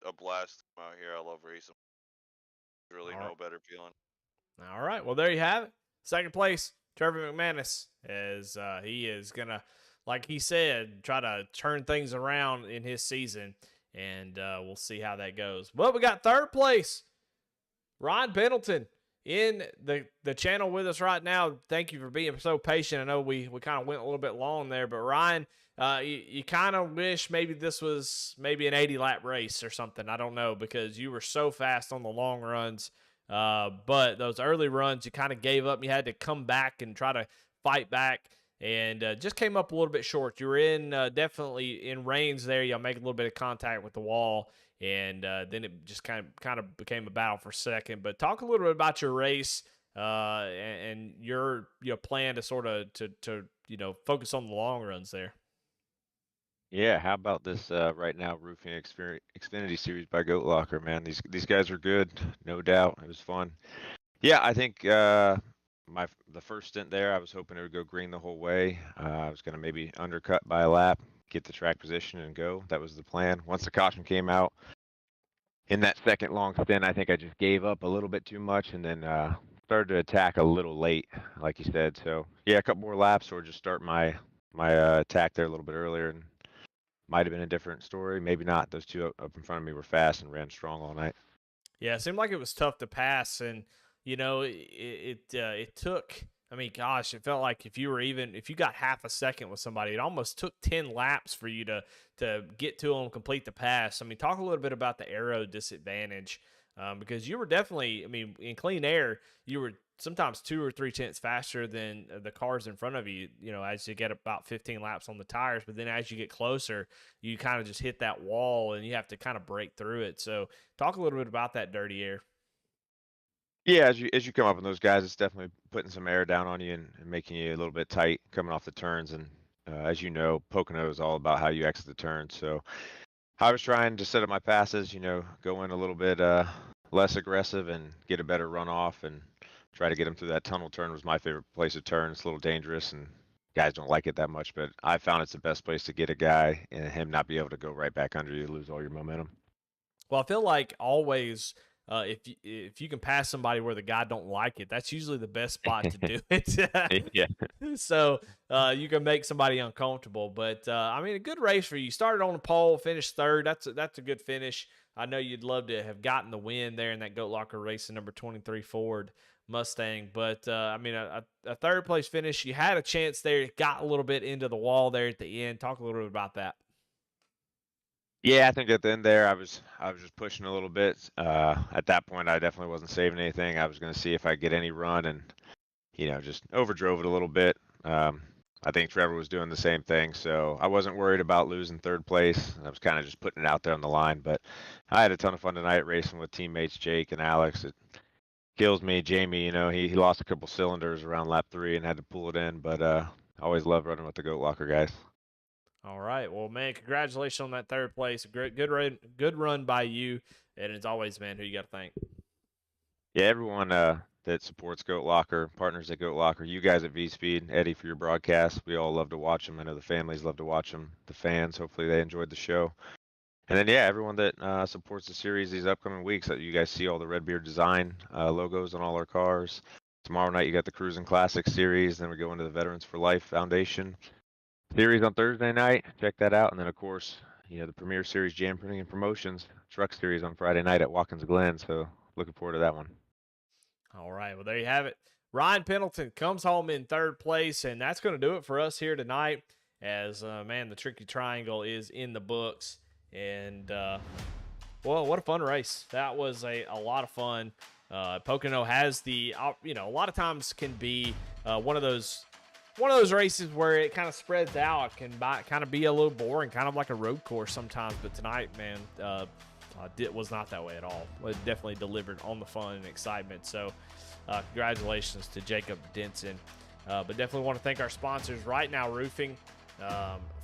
a blast out here. I love racing. Really All right. no better feeling. All right. Well, there you have it. Second place, Trevor McManus, as he is going to, like he said, try to turn things around in his season, and we'll see how that goes. Well, we got third place, Ryan Pendleton, in the channel with us right now. Thank you for being so patient. I know we kind of went a little bit long there, but Ryan, you kind of wish maybe this was maybe an 80-lap race or something. I don't know, because you were so fast on the long runs. But those early runs, you kind of gave up. You had to come back and try to fight back, and just came up a little bit short. You were in definitely in range there. You'll make a little bit of contact with the wall, and then it just kind of became a battle for second. But talk a little bit about your race and your plan to sort of to focus on the long runs there. Yeah, how about this right now roofing Xfinity series by Goat Locker, man? These guys are good, no doubt. It was fun. Yeah, I think the first stint there, I was hoping it would go green the whole way. I was gonna maybe undercut by a lap, get the track position, and go. That was the plan. Once the caution came out in that second long stint, I think I just gave up a little bit too much, and then started to attack a little late, like you said. So yeah, a couple more laps, or just start my attack there a little bit earlier, and might have been a different story. Maybe not. Those two up in front of me were fast and ran strong all night. Yeah, it seemed like it was tough to pass, and it took. I mean, gosh, it felt like if you got half a second with somebody, it almost took 10 laps for you to get to them, complete the pass. I mean, talk a little bit about the aero disadvantage, because you were definitely. I mean, in clean air, you were sometimes 2 or 3 tenths faster than the cars in front of you. You know, as you get about 15 laps on the tires, but then as you get closer, you kind of just hit that wall, and you have to kind of break through it. So talk a little bit about that dirty air. Yeah, as you come up on those guys, it's definitely putting some air down on you and making you a little bit tight coming off the turns. And as you know, Pocono is all about how you exit the turn. So I was trying to set up my passes, go in a little bit less aggressive and get a better runoff and try to get them through that tunnel turn was my favorite place to turn. It's a little dangerous and guys don't like it that much, but I found it's the best place to get a guy and him not be able to go right back under you, lose all your momentum. Well, I feel like always, if you can pass somebody where the guy don't like it, that's usually the best spot to do it. Yeah. So you can make somebody uncomfortable. But I mean, a good race for you. Started on the pole, finished third. That's a good finish. I know you'd love to have gotten the win there in that Goat Locker race, the number 23 Ford Mustang. But I mean, a third place finish. You had a chance there. It got a little bit into the wall there at the end. Talk a little bit about that. Yeah, I think at the end there, I was just pushing a little bit. At that point, I definitely wasn't saving anything. I was going to see if I get any run, and just overdrove it a little bit. I think Trevor was doing the same thing, so I wasn't worried about losing third place. I was kind of just putting it out there on the line. But I had a ton of fun tonight racing with teammates Jake and Alex. It kills me, Jamie. He lost a couple cylinders around lap 3 and had to pull it in. But I always love running with the Goat Locker guys. All right. Well, man, congratulations on that third place. Good run by you. And as always, man, who you got to thank? Yeah, everyone that supports Goat Locker, partners at Goat Locker, you guys at V Speed, Eddie for your broadcast. We all love to watch them. I know the families love to watch them. The fans, hopefully they enjoyed the show. And then yeah, everyone that supports the series these upcoming weeks. That you guys see all the Redbeard design logos on all our cars. Tomorrow night you got the Cruising Classic series. Then we go into the Veterans for Life Foundation series on Thursday night. Check that out. And then of course, the Premier Series Jam Printing and Promotions Truck Series on Friday night at Watkins Glen. So looking forward to that one. All right. Well, there you have it. Ryan Pendleton comes home in third place, and that's going to do it for us here tonight. As man, the Tricky Triangle is in the books, and well, what a fun race! That was a lot of fun. Pocono has the a lot of times can be one of those races where it kind of spreads out. It can kind of be a little boring, kind of like a road course sometimes. But tonight, man, was not that way at all. It definitely delivered on the fun and excitement. So congratulations to Jacob Denson. But definitely want to thank our sponsors, Right Now Roofing,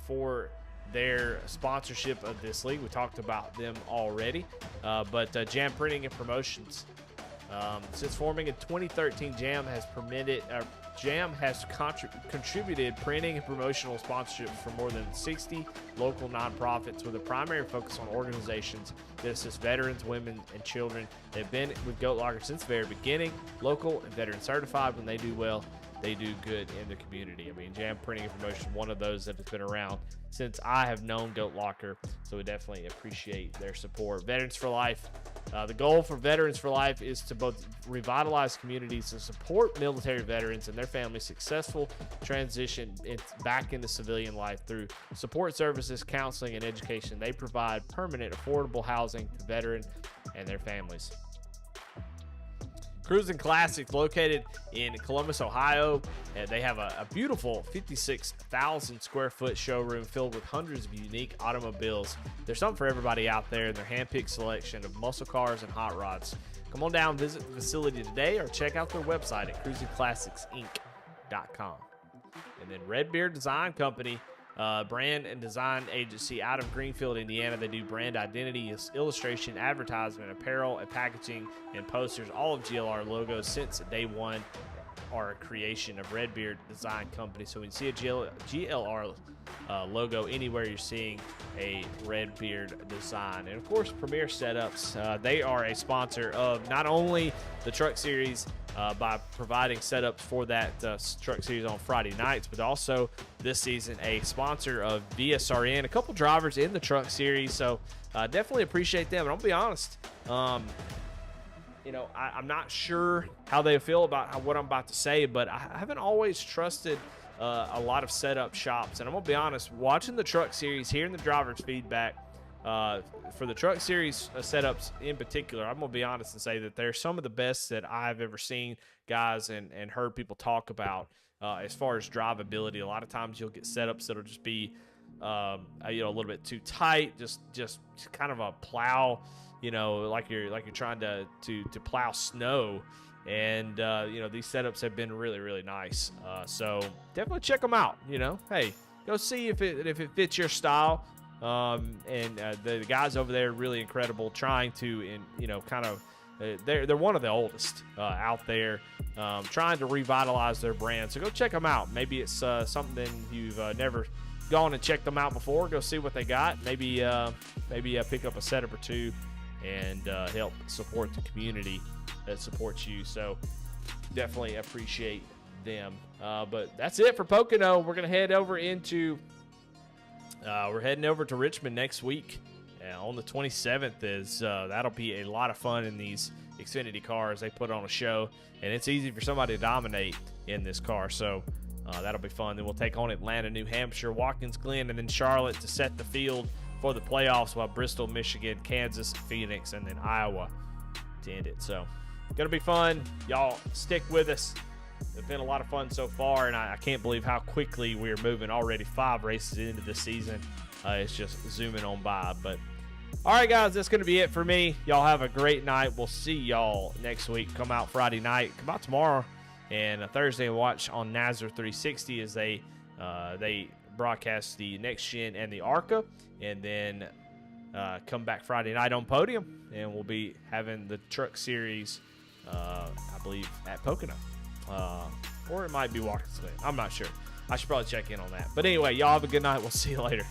for their sponsorship of this league. We talked about them already. But Jam Printing and Promotions. Since forming in 2013, Jam has contributed printing and promotional sponsorships for more than 60 local nonprofits with a primary focus on organizations that assist veterans, women, and children. They've been with Goat Locker since the very beginning, local and veteran certified. When they do well, they do good in the community. I mean, Jam Printing and Promotion, one of those that has been around since I have known Goat Locker, so we definitely appreciate their support. Veterans for Life. The goal for Veterans for Life is to both revitalize communities and support military veterans and their families' successful transition back into civilian life through support services, counseling, and education. They provide permanent, affordable housing to veterans and their families. Cruising Classics, located in Columbus, Ohio. And they have a beautiful 56,000 square foot showroom filled with hundreds of unique automobiles. There's something for everybody out there in their hand-picked selection of muscle cars and hot rods. Come on down, visit the facility today, or check out their website at cruisingclassicsinc.com. And then Redbeard Design Company, brand and design agency out of Greenfield, Indiana. They do brand identity, illustration, advertisement, apparel, and packaging, and posters. All of GLR logos since day one are a creation of Redbeard Design Company. So when you see a GLR logo anywhere, you're seeing a Redbeard design. And of course, Premier Setups. They are a sponsor of not only the Truck Series by providing setups for that Truck Series on Friday nights, but also this season a sponsor of VSRN. A couple drivers in the Truck Series, so definitely appreciate them. And I'll be honest, I'm not sure how they feel about what I'm about to say, but I haven't always trusted a lot of setup shops. And I'm going to be honest, watching the Truck Series, hearing the drivers' feedback for the Truck Series setups in particular, I'm going to be honest and say that they're some of the best that I've ever seen, guys, and heard people talk about as far as drivability. A lot of times you'll get setups that'll just be a little bit too tight, just kind of a plow, like you're trying to plow snow. And these setups have been really, really nice. So definitely check them out. Hey, go see if it fits your style. The guys over there are really incredible, trying to, they're one of the oldest out there, trying to revitalize their brand. So go check them out. Maybe it's something you've never gone and checked them out before. Go see what they got. Maybe pick up a setup or two and help support the community that supports you. So definitely appreciate them. But that's it for Pocono. We're gonna head over into we're heading over to Richmond next week on the 27th. That'll be a lot of fun in these Xfinity cars. They put on a show, and it's easy for somebody to dominate in this car. So that'll be fun. Then we'll take on Atlanta, New Hampshire, Watkins Glen, and then Charlotte to set the field for the playoffs, while Bristol, Michigan, Kansas, Phoenix, and then Iowa to end it. So gonna be fun. Y'all stick with us. It's been a lot of fun so far, and I can't believe how quickly we're moving. Already 5 races into the season. It's just zooming on by. But all right, guys, that's going to be it for me. Y'all have a great night. We'll see y'all next week. Come out Friday night. Come out tomorrow and Thursday and watch on Nazar 360 as they broadcast the Next Gen and the ARCA, and then come back Friday night on Podium, and we'll be having the Truck Series, I believe, at Pocono. Or it might be Watkins Glen. I'm not sure. I should probably check in on that. But anyway, y'all have a good night. We'll see you later.